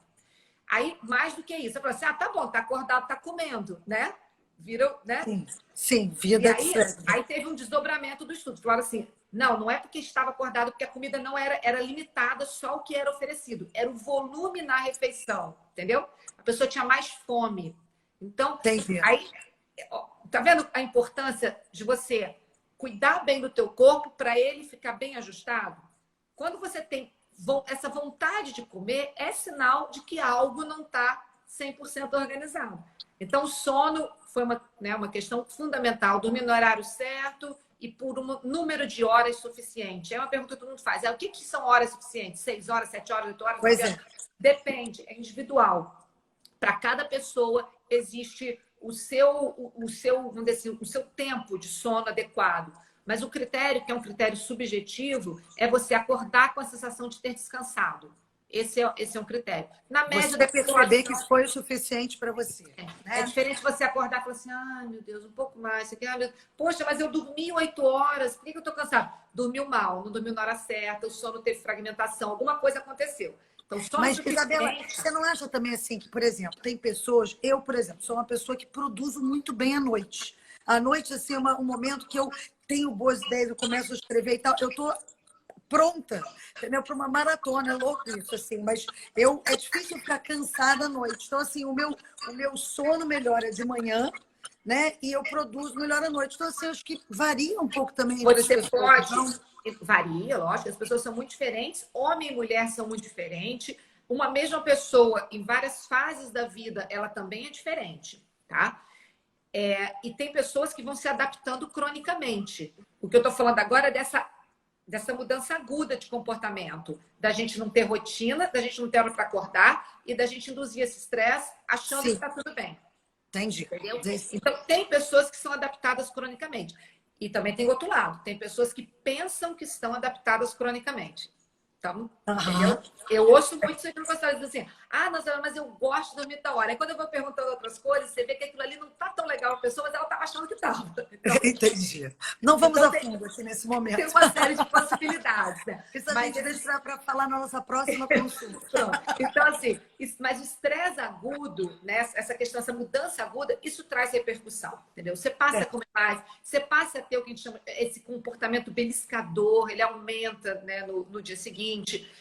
Aí, mais do que isso, eu falei assim, tá bom, tá acordado, tá comendo, né? Viram, né? Sim, vida. E aí teve um desdobramento do estudo. Falaram assim, não é porque estava acordado, porque a comida não era limitada só o que era oferecido. Era o volume na refeição, entendeu? A pessoa tinha mais fome. Então, aí, tá vendo a importância de você cuidar bem do teu corpo para ele ficar bem ajustado? Quando você tem essa vontade de comer, é sinal de que algo não está 100% organizado. Então, o sono foi uma questão fundamental. Dormir no horário certo e por um número de horas suficiente. É uma pergunta que todo mundo faz. O que são horas suficientes? 6 horas, 7 horas, 8 horas? Pois é. Depende, é individual. Para cada pessoa existe o seu, vamos dizer assim, o seu tempo de sono adequado. Mas o critério, que é um critério subjetivo, é você acordar com a sensação de ter descansado. Esse é um critério. Na média da perceber que isso foi o suficiente para você. É diferente você acordar e falar assim, ai meu Deus, um pouco mais. Poxa, mas eu dormi 8 horas, por que eu estou cansado? Dormiu mal, não dormiu na hora certa, o sono teve fragmentação, alguma coisa aconteceu. Então, mas, Isabela, você não acha também assim que, por exemplo, tem pessoas... Eu, por exemplo, sou uma pessoa que produzo muito bem à noite. À noite, assim, é um momento que eu tenho boas ideias, eu começo a escrever e tal. Eu estou pronta, entendeu? Para uma maratona, é louco isso, assim. Mas é difícil ficar cansada à noite. Então, assim, o meu sono melhora de manhã, né? E eu produzo melhor à noite. Então, assim, eu acho que varia um pouco também. Você pode... Varia, lógico, as pessoas são muito diferentes, homem e mulher são muito diferentes. Uma mesma pessoa, em várias fases da vida, ela também é diferente, tá? E tem pessoas que vão se adaptando cronicamente. O que eu estou falando agora é dessa mudança aguda de comportamento, da gente não ter rotina, da gente não ter hora para acordar e da gente induzir esse estresse achando que está tudo bem. Entendi. Entendeu? Então, tem pessoas que são adaptadas cronicamente. E também tem outro lado. Tem pessoas que pensam que estão adaptadas cronicamente. Então, entendeu? Eu ouço muito isso aqui no consultório, dizendo assim, Nazaré, mas eu gosto de dormir tal hora. Aí quando eu vou perguntando outras coisas, você vê que aquilo ali não tá tão legal para a pessoa, mas ela estava achando que estava. Então, entendi. Não vamos então, a fundo aqui nesse momento. Tem uma série de possibilidades, né? Isso a gente deixa para falar na nossa próxima consulta. Pronto. Então, assim, mas o estresse agudo, né? Essa questão, essa mudança aguda, isso traz repercussão, entendeu? Você passa a comer mais, você passa a ter o que a gente chama esse comportamento beliscador, ele aumenta, né, no dia seguinte.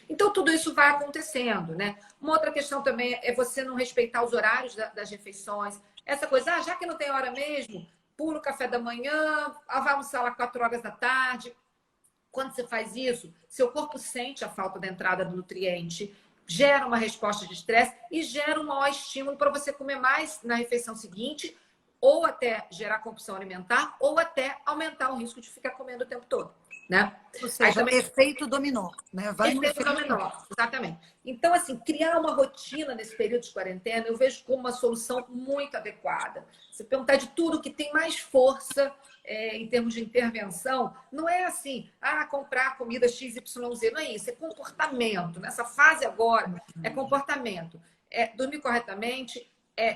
Então, tudo isso vai acontecendo, né? Uma outra questão também é você não respeitar os horários das refeições. Essa coisa, já que não tem hora mesmo, pula o café da manhã, vai almoçar lá 4 horas da tarde. Quando você faz isso, seu corpo sente a falta da entrada do nutriente, gera uma resposta de estresse e gera um maior estímulo para você comer mais na refeição seguinte, ou até gerar compulsão alimentar, ou até aumentar o risco de ficar comendo o tempo todo, né? Ou seja, também... efeito dominó, né? Vai no efeito dominó, exatamente. Então, assim, criar uma rotina nesse período de quarentena, eu vejo como uma solução muito adequada. Você perguntar de tudo que tem mais força em termos de intervenção, não é assim, comprar comida XYZ, não é isso, é comportamento. Nessa fase agora, é comportamento. É dormir corretamente,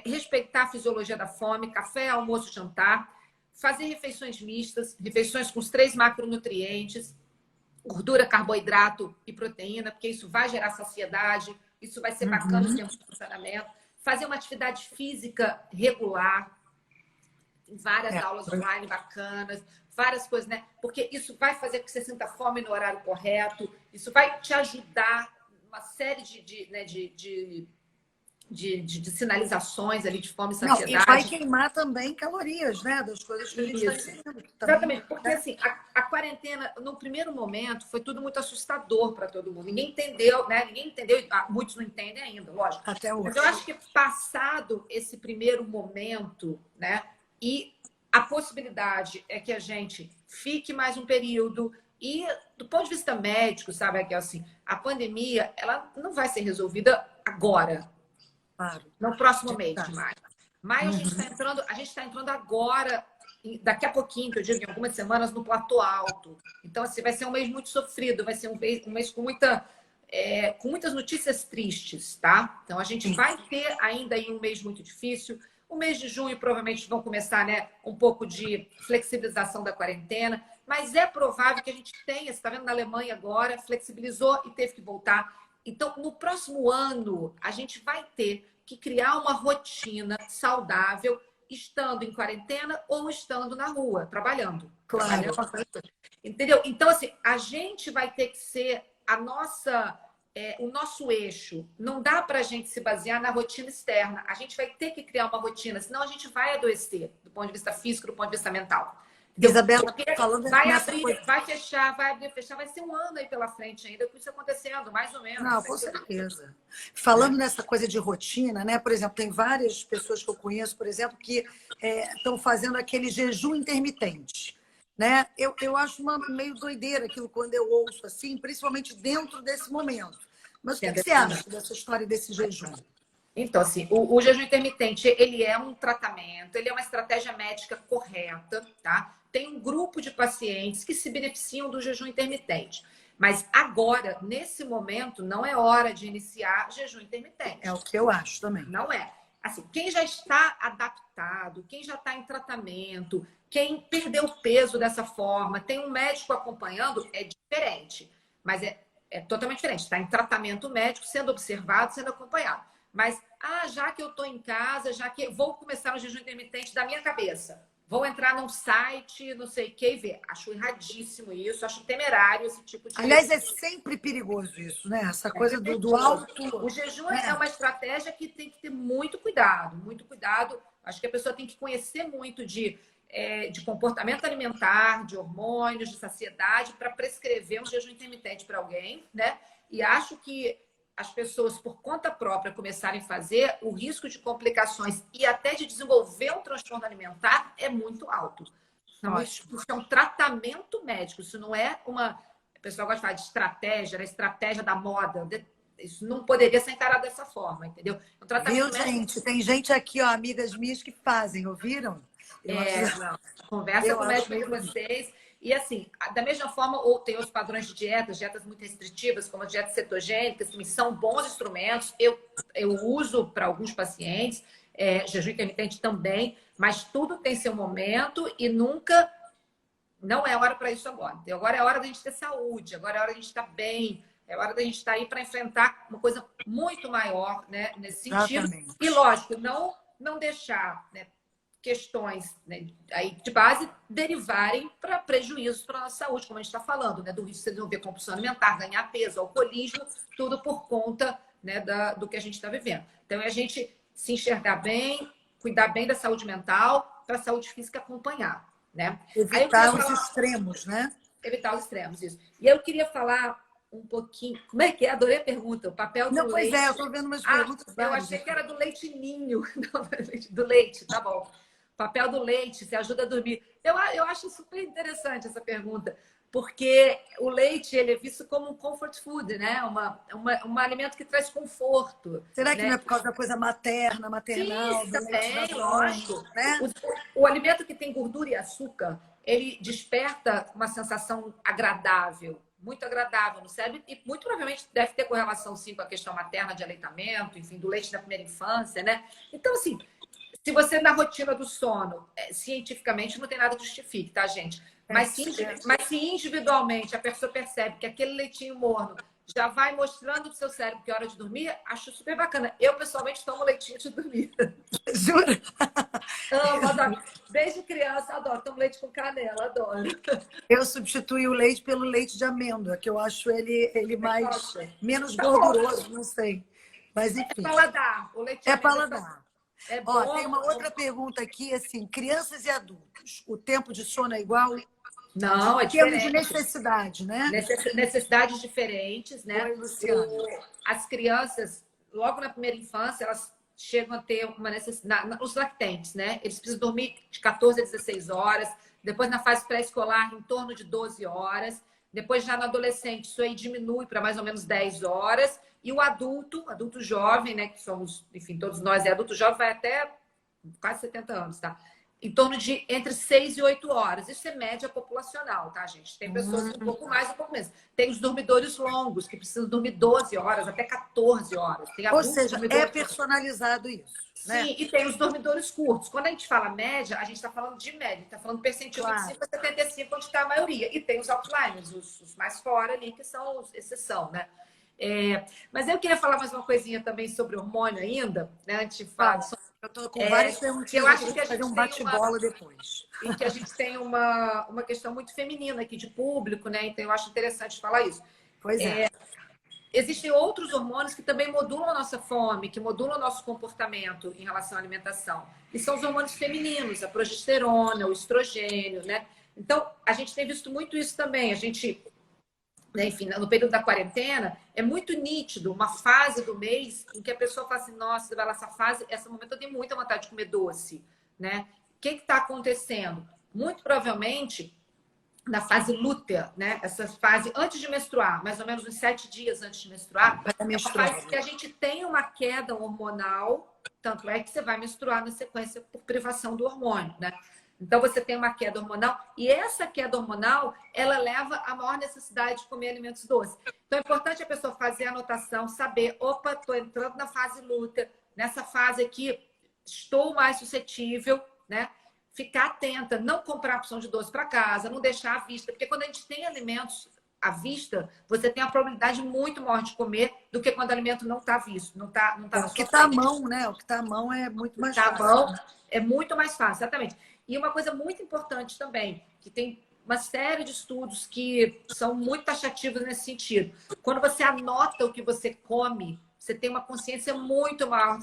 respeitar a fisiologia da fome, café, almoço, jantar, fazer refeições mistas, refeições com os 3 macronutrientes, gordura, carboidrato e proteína, porque isso vai gerar saciedade, isso vai ser bacana no tempo de funcionamento. Fazer uma atividade física regular, várias aulas online bacanas, várias coisas, né? Porque isso vai fazer com que você sinta fome no horário correto, isso vai te ajudar uma série de sinalizações ali de fome e saciedade. Não, e vai queimar também calorias, né? Das coisas que a gente está dizendo. Exatamente, porque assim, a quarentena, no primeiro momento, foi tudo muito assustador para todo mundo. Ninguém entendeu, né? Ninguém entendeu, muitos não entendem ainda, lógico. Até hoje. Mas eu acho que passado esse primeiro momento, né? E a possibilidade é que a gente fique mais um período. E do ponto de vista médico, sabe, que assim, a pandemia, ela não vai ser resolvida agora. Claro. No próximo mês de maio. Maio a gente está entrando agora, daqui a pouquinho, que eu digo, em algumas semanas, no platô alto. Então, assim, vai ser um mês muito sofrido, vai ser um mês com muitas notícias tristes, tá? Então, a gente vai ter ainda aí um mês muito difícil. O mês de junho, provavelmente, vão começar, né, um pouco de flexibilização da quarentena, mas é provável que a gente tenha, você está vendo na Alemanha agora, flexibilizou e teve que voltar. Então, no próximo ano, a gente vai ter que criar uma rotina saudável, estando em quarentena ou estando na rua, trabalhando. Claro. Entendeu? Então, assim, a gente vai ter que ser o nosso eixo. Não dá para a gente se basear na rotina externa. A gente vai ter que criar uma rotina, senão a gente vai adoecer, do ponto de vista físico, do ponto de vista mental. Isabela, falando vai abrir, coisa... vai fechar, vai abrir, fechar, vai ser um ano aí pela frente ainda com isso acontecendo, mais ou menos. Não, com certeza. Falando nessa coisa de rotina, né? Por exemplo, tem várias pessoas que eu conheço, por exemplo, que estão fazendo aquele jejum intermitente, né? Eu acho meio doideira aquilo quando eu ouço assim, principalmente dentro desse momento. Mas o que você acha dessa história desse jejum? Então, assim, o jejum intermitente, ele é um tratamento, ele é uma estratégia médica correta, tá? Tem um grupo de pacientes que se beneficiam do jejum intermitente. Mas agora, nesse momento, não é hora de iniciar jejum intermitente. É o que eu acho também. Não é. Assim, quem já está adaptado, quem já está em tratamento, quem perdeu peso dessa forma, tem um médico acompanhando, é diferente. Mas é totalmente diferente. Está em tratamento médico, sendo observado, sendo acompanhado. Mas, já que eu estou em casa, já que vou começar o jejum intermitente da minha cabeça, vou entrar num site, não sei o que, e ver. Acho erradíssimo isso, acho temerário esse tipo de... Aliás, é sempre perigoso isso, né? Essa coisa do alto... O jejum é uma estratégia que tem que ter muito cuidado, muito cuidado. Acho que a pessoa tem que conhecer muito de comportamento alimentar, de hormônios, de saciedade, para prescrever um jejum intermitente para alguém, né? E acho que as pessoas, por conta própria, começarem a fazer, o risco de complicações e até de desenvolver um transtorno alimentar é muito alto. Então, isso é um tratamento médico, isso não é uma... O pessoal gosta de falar de estratégia, a estratégia da moda. isso não poderia ser encarado dessa forma, entendeu? Um Viu, tratamento médico gente? Tem gente aqui, ó, amigas minhas que fazem, ouviram? Eu acho, não, conversa eu com o acho médico de meio bonito. vocês. E assim, da mesma forma, ou tem os padrões de dietas, dietas muito restritivas, como as dietas cetogênicas, que são bons instrumentos. Eu uso para alguns pacientes, jejum intermitente também, mas tudo tem seu momento e nunca. Não é hora para isso agora. Agora é hora da gente ter saúde, agora é hora da gente estar bem, é hora da gente estar aí para enfrentar uma coisa muito maior, né, nesse sentido. E, Exatamente. lógico, não deixar, né, questões, né, aí de base derivarem para prejuízos para a nossa saúde, como a gente está falando, né, do risco de você desenvolver compulsão alimentar, ganhar peso, alcoolismo, tudo por conta, né, do que a gente está vivendo. Então, é a gente se enxergar bem, cuidar bem da saúde mental, para a saúde física acompanhar, né? Aí eu queria Evitar os falar, extremos, né? evitar os extremos, isso. E eu queria falar um pouquinho, como é que é? Adorei a pergunta, o papel do Não, pois é, eu leite. estou vendo umas Ah, perguntas eu várias achei que aqui. era do leite ninho. Não, do leite, tá bom. Papel do leite, se ajuda a dormir. Eu acho super interessante essa pergunta, porque o leite ele é visto como um comfort food, né? Um alimento que traz conforto, Será que né? não é por causa da coisa materna, Sim, maternal, do leite da também, mãe, lógico. né? O alimento que tem gordura e açúcar, ele desperta uma sensação agradável, muito agradável no cérebro, e muito provavelmente deve ter correlação, sim, com a questão materna de aleitamento, enfim, do leite da primeira infância, né? Então, assim, se você na rotina do sono, cientificamente não tem nada que justifique, tá, gente? Mas se individualmente a pessoa percebe que aquele leitinho morno já vai mostrando para o seu cérebro que é hora de dormir, acho super bacana. Eu, pessoalmente, tomo leitinho de dormir. Jura? Amo, adoro. Desde criança, adoro. Tomo leite com canela, adoro. Eu substituí o leite pelo leite de amêndoa, que eu acho ele mais Nossa, menos tá bom. gorduroso, não sei. Mas É enfim, paladar. O leite de é amêndoa paladar. é Ó, tem bom. uma outra pergunta aqui, assim, crianças e adultos, o tempo de sono é igual? Não, é Em termos de diferente. necessidade, né? Necessidades diferentes, né? Oi, Luciana. As crianças, logo na primeira infância, elas chegam a ter uma necessidade, os lactentes, né? Eles precisam dormir de 14 a 16 horas, depois na fase pré-escolar, em torno de 12 horas, depois já no adolescente, isso aí diminui para mais ou menos 10 horas, e o adulto jovem, né? Que somos, enfim, todos nós adulto jovem, vai até quase 70 anos, tá? Em torno de entre 6 e 8 horas. Isso é média populacional, tá, gente? Tem pessoas que um pouco mais, um pouco menos. Tem os dormidores longos, que precisam dormir 12 horas, até 14 horas. Tem Ou adultos seja, é dormidores. personalizado isso, né? Sim, e tem os dormidores curtos. Quando a gente fala média, a gente está falando de média, está falando percentil Claro. 25 a 75, onde está a maioria. E tem os outliers, os mais fora ali, que são exceção, né? Mas eu queria falar mais uma coisinha também sobre hormônio ainda, né? Antes de falar Fala. de Eu estou com várias que eu perguntinhas aqui acho para que a fazer gente um tem bate-bola depois. e que a gente tem uma questão muito feminina aqui de público, né? Então eu acho interessante falar isso. Pois é. Existem outros hormônios que também modulam a nossa fome, que modulam o nosso comportamento em relação à alimentação. E são os hormônios femininos, a progesterona, o estrogênio, né? Então, a gente tem visto muito isso também. A gente, né, enfim, no período da quarentena, é muito nítido uma fase do mês em que a pessoa fala assim, nossa, essa fase, esse momento eu tenho muita vontade de comer doce, né? O que está acontecendo? Muito provavelmente na fase lútea, né? Essa fase antes de menstruar, mais ou menos uns 7 dias antes de menstruar, é uma fase que a gente tem uma queda hormonal, tanto é que você vai menstruar na sequência por privação do hormônio, né? Então você tem uma queda hormonal e essa queda hormonal, ela leva à maior necessidade de comer alimentos doces. Então é importante a pessoa fazer a anotação, saber, opa, estou entrando na fase lútea, nessa fase aqui estou mais suscetível, né? Ficar atenta, não comprar opção de doce para casa, não deixar à vista, porque quando a gente tem alimentos à vista, você tem a probabilidade muito maior de comer do que quando o alimento não está visto, não tá na O que sua está à frente. mão, né? O que está à mão é muito mais Tá fácil. bom? É muito mais fácil, exatamente. E uma coisa muito importante também, que tem uma série de estudos que são muito taxativos nesse sentido. Quando você anota o que você come, você tem uma consciência muito maior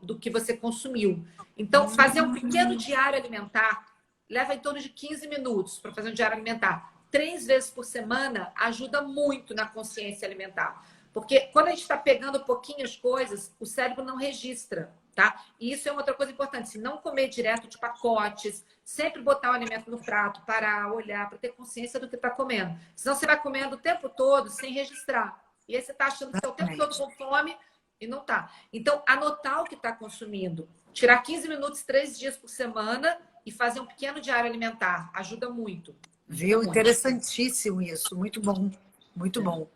do que você consumiu. Então, fazer um pequeno diário alimentar leva em torno de 15 minutos para fazer um diário alimentar. 3 vezes por semana ajuda muito na consciência alimentar. Porque quando a gente está pegando pouquinhas coisas, o cérebro não registra, tá? E isso é uma outra coisa importante. Se não comer direto de pacotes, sempre botar o alimento no prato, parar, olhar, para ter consciência do que está comendo. Senão você vai comendo o tempo todo sem registrar. E aí você está achando que está o tempo todo com fome e não está. Então, anotar o que está consumindo. Tirar 15 minutos, 3 dias por semana e fazer um pequeno diário alimentar. Ajuda muito. Ajuda Viu? muito. Interessantíssimo isso. Muito bom. Muito bom.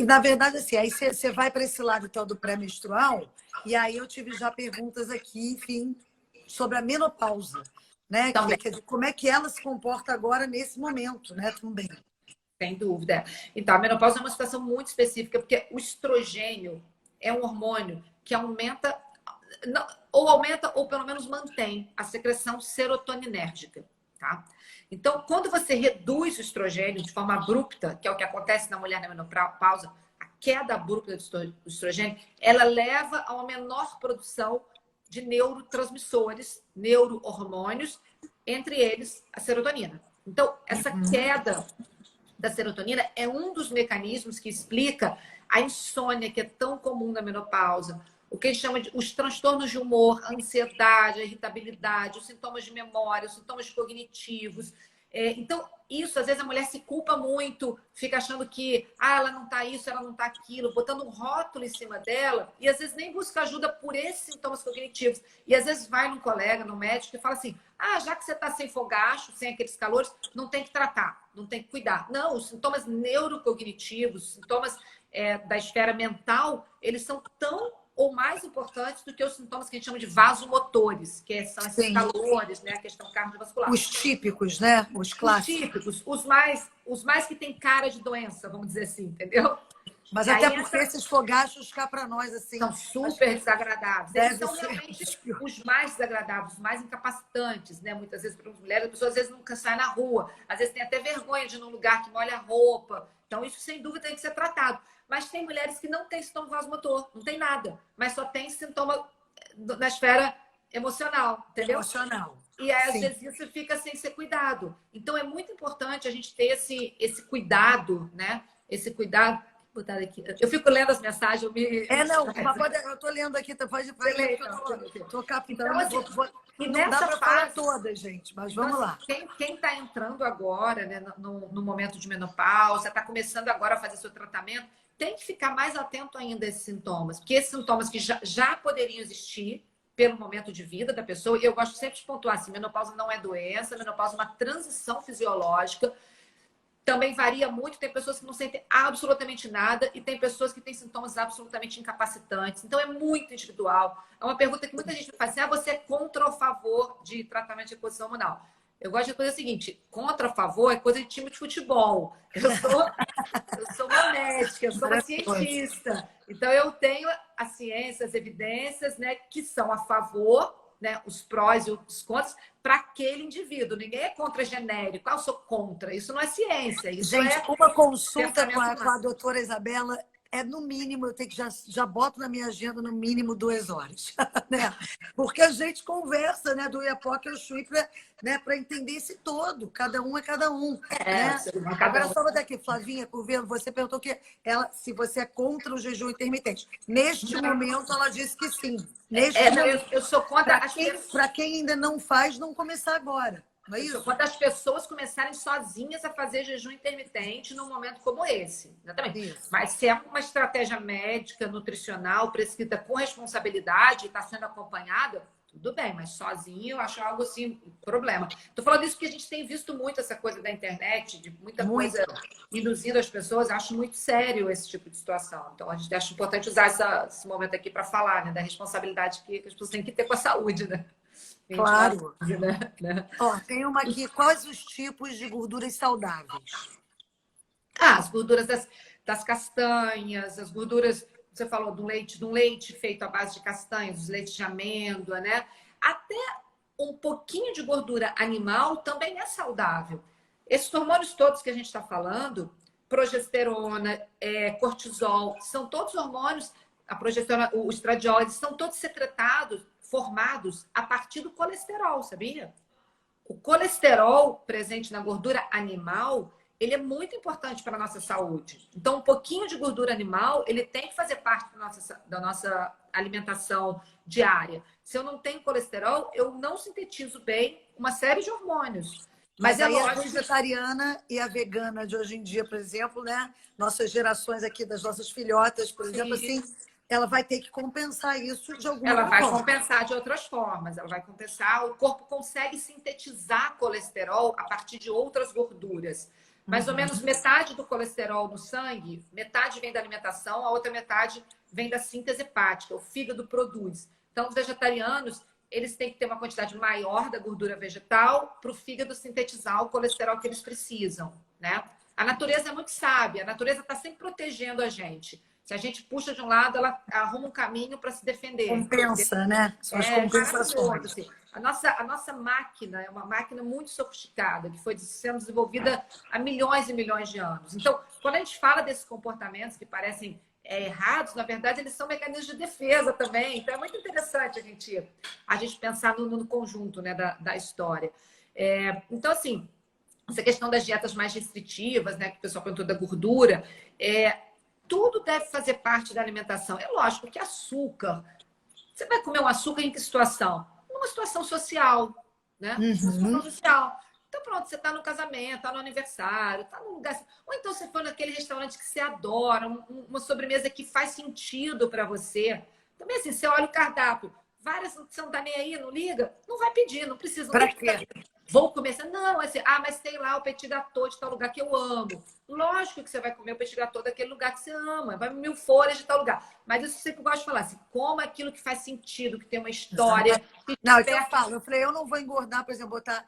Na verdade, assim, aí você vai para esse lado então, do pré-menstrual, e aí eu tive já perguntas aqui, enfim, sobre a menopausa, né? Também. Quer dizer, como é que ela se comporta agora nesse momento, né? Também. Sem dúvida. Então, a menopausa é uma situação muito específica, porque o estrogênio é um hormônio que aumenta, ou aumenta, ou pelo menos mantém a secreção serotoninérgica, tá? Então, quando você reduz o estrogênio de forma abrupta, que é o que acontece na mulher na menopausa, a queda abrupta do estrogênio, ela leva a uma menor produção de neurotransmissores, neurohormônios, entre eles a serotonina. Então, essa queda da serotonina é um dos mecanismos que explica a insônia que é tão comum na menopausa, o que a gente chama de os transtornos de humor, a ansiedade, a irritabilidade, os sintomas de memória, os sintomas cognitivos. Então, isso, às vezes, a mulher se culpa muito, fica achando que ela não está isso, ela não está aquilo, botando um rótulo em cima dela, e às vezes nem busca ajuda por esses sintomas cognitivos. E às vezes vai num colega, no médico, e fala assim: já que você está sem fogacho, sem aqueles calores, não tem que tratar, não tem que cuidar. Não, os sintomas neurocognitivos, os sintomas da esfera mental, eles são tão ou mais importantes do que os sintomas que a gente chama de vasomotores, que são esses calores, né? A questão cardiovascular. Os típicos, né? Os clássicos. Os típicos, os mais que têm cara de doença, vamos dizer assim, entendeu? Mas E até aí, porque esses fogachos cá para nós, assim... são super desagradáveis. Eles são realmente ser os mais desagradáveis, os mais incapacitantes, né? Muitas vezes para as mulheres, a pessoa às vezes nunca sai na rua, às vezes tem até vergonha de ir num lugar que molha a roupa. Então, isso sem dúvida tem que ser tratado. Mas tem mulheres que não têm sintoma vasomotor, não tem nada, mas só tem sintoma na esfera emocional, entendeu? emocional. E aí, às Sim. vezes, isso fica sem ser cuidado. Então, é muito importante a gente ter esse cuidado, né? Esse cuidado. Vou botar aqui. Eu fico lendo as mensagens, eu me. Não, mas eu estou lendo aqui, pode ler, porque eu estou captando. Então, assim, e não dá nessa para falar fase, todas, gente, mas então, vamos lá. Quem está entrando agora, né, no momento de menopausa, está começando agora a fazer seu tratamento, tem que ficar mais atento ainda a esses sintomas, porque esses sintomas que já poderiam existir pelo momento de vida da pessoa, e eu gosto sempre de pontuar assim: menopausa não é doença, menopausa é uma transição fisiológica. Também varia muito, tem pessoas que não sentem absolutamente nada e tem pessoas que têm sintomas absolutamente incapacitantes. Então, é muito individual. É uma pergunta que muita gente me faz assim: você é contra ou a favor de tratamento de reposição hormonal? Eu gosto de dizer o seguinte: contra ou a favor é coisa de time de futebol. Eu sou uma médica, eu sou uma cientista. Então, eu tenho a ciência, as evidências, né, que são a favor, né, os prós e os contras, para aquele indivíduo. Ninguém é contra genérico. Eu sou contra. Isso não é ciência. Isso gente, uma consulta com pensamento a doutora Isabela é, no mínimo, eu tenho que já boto na minha agenda, no mínimo 2 horas. Né? Porque a gente conversa, né, do Iapoque ao Chuí para entender esse todo. Cada um é cada um. Né? Agora, só vou dar aqui, Flavinha Curvelo, você perguntou se você é contra o jejum intermitente. Neste momento, ela disse que sim. Eu sou contra para quem ainda não faz, não começar agora. Não é isso? Quando as pessoas começarem sozinhas a fazer jejum intermitente num momento como esse. Exatamente. Isso. Mas se é uma estratégia médica, nutricional, prescrita com responsabilidade e está sendo acompanhada, tudo bem, mas sozinho eu acho algo assim, problema. Estou falando isso porque a gente tem visto muito essa coisa da internet, de muita coisa induzindo as pessoas. Acho muito sério esse tipo de situação. Então, a gente acha importante usar esse momento aqui para falar, né, da responsabilidade que as pessoas têm que ter com a saúde, né? Claro. Né? Ó, tem uma aqui. Quais os tipos de gorduras saudáveis? As gorduras das castanhas, as gorduras, você falou de um leite feito à base de castanhas, os leites de amêndoa, né? Até um pouquinho de gordura animal também é saudável. Esses hormônios todos que a gente está falando, progesterona, cortisol, são todos hormônios, a progesterona, o estradiol, eles são todos secretados, formados a partir do colesterol, sabia? O colesterol presente na gordura animal, ele é muito importante para a nossa saúde. Então, um pouquinho de gordura animal, ele tem que fazer parte da nossa alimentação diária. Se eu não tenho colesterol, eu não sintetizo bem uma série de hormônios. Mas Mas é aí a lógico. vegetariana e a vegana de hoje em dia, por exemplo, né? Nossas gerações aqui, das nossas filhotas, por exemplo, Sim. assim, ela vai ter que compensar isso de alguma Ela outra vai forma. compensar de outras formas. Ela vai compensar. O corpo consegue sintetizar colesterol a partir de outras gorduras. Mais ou menos metade do colesterol no sangue, metade vem da alimentação, a outra metade vem da síntese hepática. O fígado produz. Então, os vegetarianos, eles têm que ter uma quantidade maior da gordura vegetal para o fígado sintetizar o colesterol que eles precisam, né? A natureza é muito sábia. A natureza está sempre protegendo a gente. Se a gente puxa de um lado, ela arruma um caminho para se defender. Compensa, né? São as É maravilhoso. compensações. Assim. A nossa máquina é uma máquina muito sofisticada, que foi sendo desenvolvida há milhões e milhões de anos. Então, quando a gente fala desses comportamentos que parecem errados, na verdade, eles são mecanismos de defesa também. Então, é muito interessante a gente pensar no conjunto, né, da história. Então, assim, essa questão das dietas mais restritivas, né, que o pessoal perguntou da gordura, tudo deve fazer parte da alimentação. É lógico que açúcar. Você vai comer um açúcar em que situação? Numa situação social, né? Uma situação social. Então, pronto, você está no casamento, está no aniversário, está num lugar. Ou então você foi naquele restaurante que você adora, uma sobremesa que faz sentido para você. Também assim, você olha o cardápio, várias, você não está nem aí, não liga, não vai pedir, não precisa, não Para tem que ficar. quê? Vou comer. Não, assim, mas tem lá o petit gâteau de tal lugar que eu amo. Lógico que você vai comer o petit gâteau daquele lugar que você ama, vai mil folhas de tal lugar. Mas isso eu sempre gosto de falar, assim, como aquilo que faz sentido, que tem uma história, que Não, é que eu desperta. falo. Eu falei, eu não vou engordar, por exemplo, botar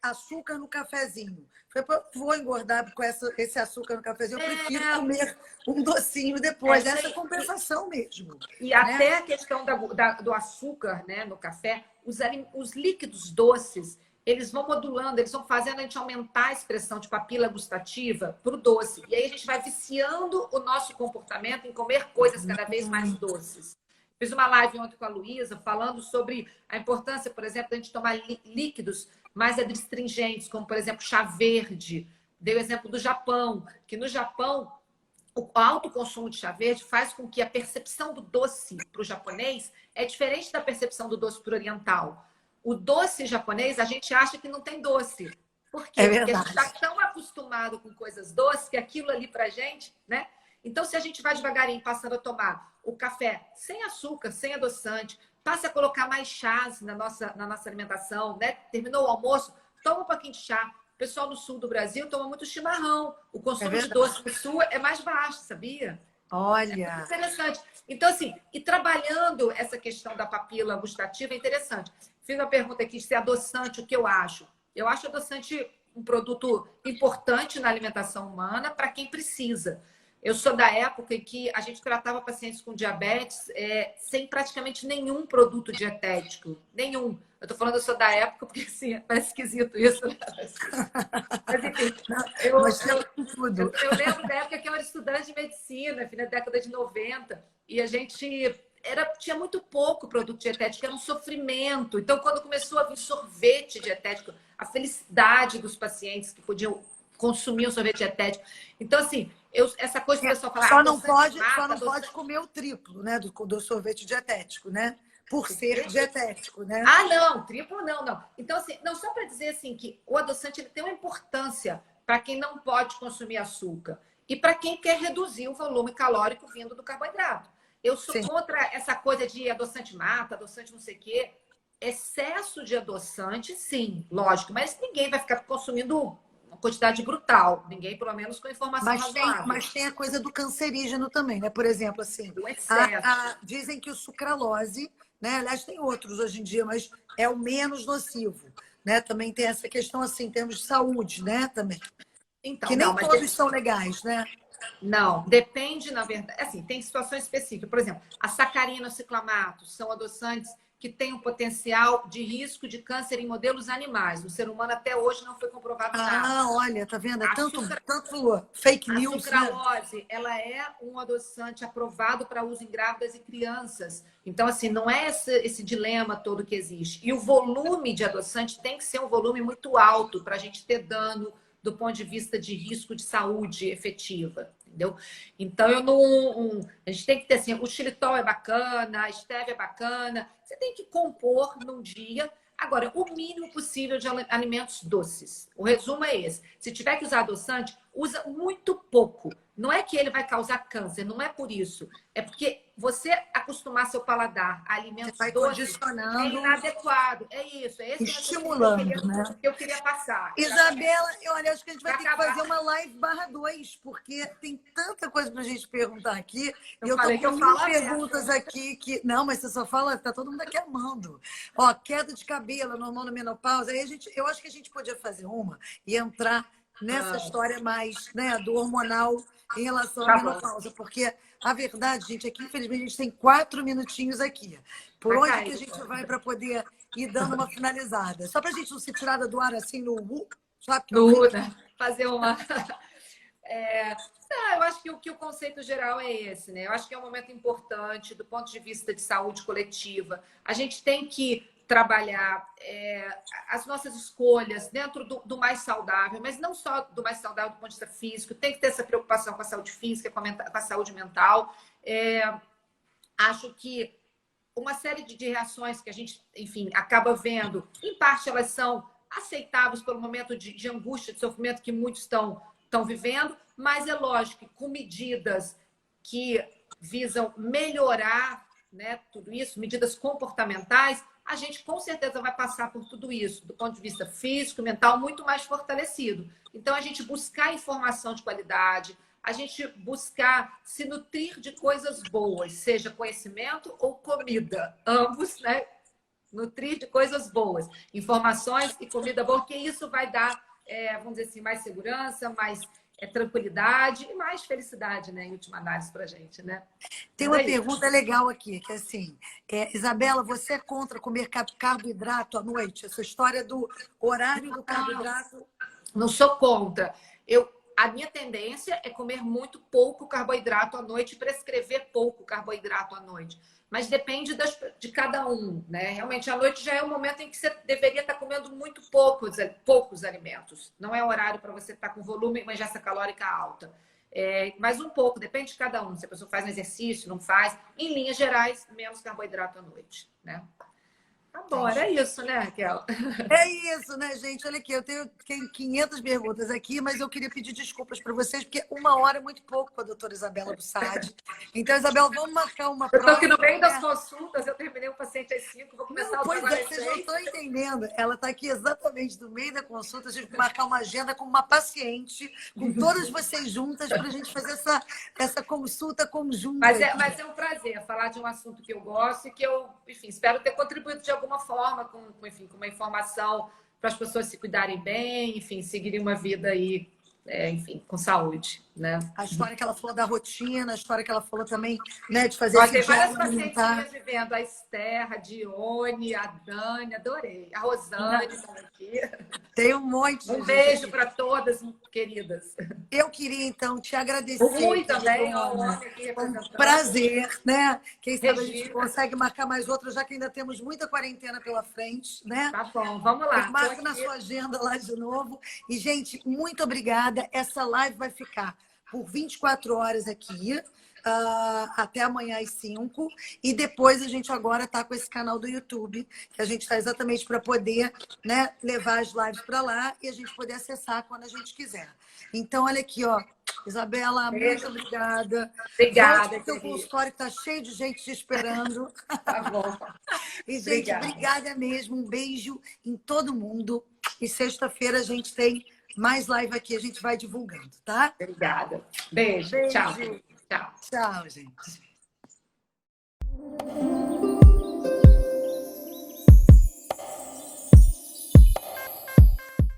açúcar no cafezinho. Eu falei, pô, vou engordar com esse açúcar no cafezinho. Eu prefiro É, comer um docinho é depois. isso Essa aí. compensação mesmo, E né? até a questão do açúcar, né, no café, os líquidos doces, eles vão modulando, eles vão fazendo a gente aumentar a expressão de papila gustativa para o doce. E aí a gente vai viciando o nosso comportamento em comer coisas cada vez mais doces. Fiz uma live ontem com a Luísa falando sobre a importância, por exemplo, de a gente tomar líquidos mais adstringentes, como, por exemplo, chá verde. Dei o exemplo do Japão, que no Japão o alto consumo de chá verde faz com que a percepção do doce para o japonês é diferente da percepção do doce para o oriental. O doce japonês, a gente acha que não tem doce. Por É quê? Porque a gente está verdade. tão acostumado com coisas doces que aquilo ali para a gente, né? Então, se a gente vai devagarinho passando a tomar o café sem açúcar, sem adoçante, passa a colocar mais chás na nossa alimentação, né? Terminou o almoço, toma um pouquinho de chá. O pessoal no sul do Brasil toma muito chimarrão. O É consumo de verdade. doce no sul é mais baixo, sabia? Muito Olha, interessante. Então, assim, e trabalhando essa questão da papila gustativa é interessante. Fiz uma pergunta aqui se é adoçante, o que eu acho? Eu acho adoçante um produto importante na alimentação humana para quem precisa. Eu sou da época em que a gente tratava pacientes com diabetes sem praticamente nenhum produto dietético. Nenhum. Eu tô falando, eu sou da época, porque assim, parece esquisito isso, né? Mas enfim, eu, mas tem eu, eu, tudo. eu lembro da época que eu era estudante de medicina, na década de 90, e a gente tinha muito pouco produto dietético, era um sofrimento. Então, quando começou a vir sorvete dietético, a felicidade dos pacientes que podiam consumir um sorvete dietético. Então, assim, essa coisa que o pessoal fala, adoçante Só mata, não pode adoçante. comer o triplo, né, do sorvete dietético, né? Por ser dietético, né? Ah, não, triplo não, não. Então, assim, não só para dizer assim que o adoçante ele tem uma importância para quem não pode consumir açúcar e para quem quer reduzir o volume calórico vindo do carboidrato. Eu sou Sim. contra essa coisa de adoçante mata, adoçante não sei o quê. Excesso de adoçante, sim, lógico, mas ninguém vai ficar consumindo uma quantidade brutal. Ninguém, pelo menos, com informação razoável. Mas tem a coisa do cancerígeno também, né? Por exemplo, assim, O excesso. dizem que o sucralose, né? Aliás, tem outros hoje em dia, mas é o menos nocivo, né? Também tem essa questão, assim, em termos de saúde, né? Também. Que Então, não, nem mas todos são legais, né? não, depende, na verdade. Assim, tem situações específicas. Por exemplo, a sacarina e o ciclamato são adoçantes que têm um potencial de risco de câncer em modelos animais. No ser humano, até hoje, não foi comprovado nada. Olha, tá vendo? É A tanto fake a news, né? sucralose, ela é um adoçante aprovado para uso em grávidas e crianças. Então, assim, não é esse dilema todo que existe. E o volume de adoçante tem que ser um volume muito alto para a gente ter dano do ponto de vista de risco de saúde efetiva, entendeu? Então, eu não... A gente tem que ter, assim, o xilitol é bacana, a stevia é bacana. Você tem que compor num dia, Agora, o mínimo possível de alimentos doces. O resumo é esse. Se tiver que usar adoçante, usa muito pouco. Não é que ele vai causar câncer, não é por isso. É porque você acostumar seu paladar a alimentos vai doces é condicionando, inadequado. É isso, é esse o estimulando, né? que eu queria passar. Isabela, olha, acho que a gente vai Pra ter que acabar. fazer uma live /2, porque tem tanta coisa pra gente perguntar aqui. Eu E eu tô falei com que eu mil falo perguntas aqui que. Não, mas você só fala, tá todo mundo aqui amando. Ó, queda de cabelo, normal na menopausa. Aí eu acho que a gente podia fazer uma e entrar nessa história mais, né, do hormonal em relação à Tá bom. menopausa, porque a verdade, gente, é que infelizmente a gente tem 4 minutinhos aqui. Por Vai onde cair, que a gente vai para poder ir dando uma finalizada? Só para a gente não ser tirada do ar assim no sabe? Duda, fazer uma. Eu acho que o conceito geral é esse, né? Eu acho que é um momento importante do ponto de vista de saúde coletiva. A gente tem que trabalhar as nossas escolhas dentro do mais saudável, mas não só do mais saudável do ponto de vista físico, tem que ter essa preocupação com a saúde física, com a saúde mental. Acho que uma série de reações que a gente, enfim, acaba vendo, em parte elas são aceitáveis pelo momento de angústia, de sofrimento que muitos estão vivendo, mas é lógico que com medidas que visam melhorar, né, tudo isso, medidas comportamentais, a gente com certeza vai passar por tudo isso, do ponto de vista físico, mental, muito mais fortalecido. Então, a gente buscar informação de qualidade, a gente buscar se nutrir de coisas boas, seja conhecimento ou comida, ambos, né? Nutrir de coisas boas, informações e comida boa, porque isso vai dar, vamos dizer assim, mais segurança, mais tranquilidade e mais felicidade, né, em última análise para a gente, né? Tem uma pergunta legal aqui, que é assim, Isabela, você é contra comer carboidrato à noite? Essa história do horário do carboidrato... Não sou contra. A minha tendência é comer muito pouco carboidrato à noite, prescrever pouco carboidrato à noite. Mas depende de cada um, né? Realmente, à noite já é o momento em que você deveria estar comendo muito poucos alimentos. Não é horário para você estar com volume e ingesta calórica alta. Mas um pouco, depende de cada um. Se a pessoa faz um exercício, não faz. Em linhas gerais, menos carboidrato à noite, né? Tá bom, era isso, né, Raquel? É isso, né, gente? Olha aqui, eu tenho 500 perguntas aqui, mas eu queria pedir desculpas para vocês, porque 1 hora é muito pouco para a doutora Isabela Bussardi. Então, Isabela, vamos marcar uma próxima. Eu estou aqui no meio né? das consultas, eu terminei o paciente às 5, vou começar Pois agora às vocês 6. não estão entendendo. Ela está aqui exatamente no meio da consulta, a gente vai marcar uma agenda com uma paciente, com todas vocês juntas, para a gente fazer essa consulta conjunta. Mas é um prazer falar de um assunto que eu gosto e que eu, enfim, espero ter contribuído de alguma forma com uma informação para as pessoas se cuidarem bem, enfim, seguirem uma vida aí, enfim, com saúde, né? A história que ela falou da rotina, a história que ela falou também, né, de fazer Tem várias pacientinhas vivendo, a Esther, a Dione, a Dani, adorei. A Rosane também aqui. Tem um monte. Um beijo para todas, queridas. Eu queria, então, te agradecer. Muito também, um prazer, né? Quem sabe a gente consegue marcar mais outra, já que ainda temos muita quarentena pela frente, né? Tá bom, vamos lá. Marca na sua agenda lá de novo. E, gente, muito obrigada. Essa live vai ficar por 24 horas aqui. Até amanhã às 5. E depois a gente agora está com esse canal do YouTube, que a gente está exatamente para poder, né, levar as lives para lá e a gente poder acessar quando a gente quiser. Então, olha aqui, ó. Isabela, muito obrigada. Obrigada. O seu consultório está cheio de gente te esperando. Tá bom. E, gente, obrigada mesmo. Um beijo em todo mundo. E sexta-feira a gente tem mais live aqui. A gente vai divulgando, tá? Obrigada. Beijo. Tchau. Tchau, gente.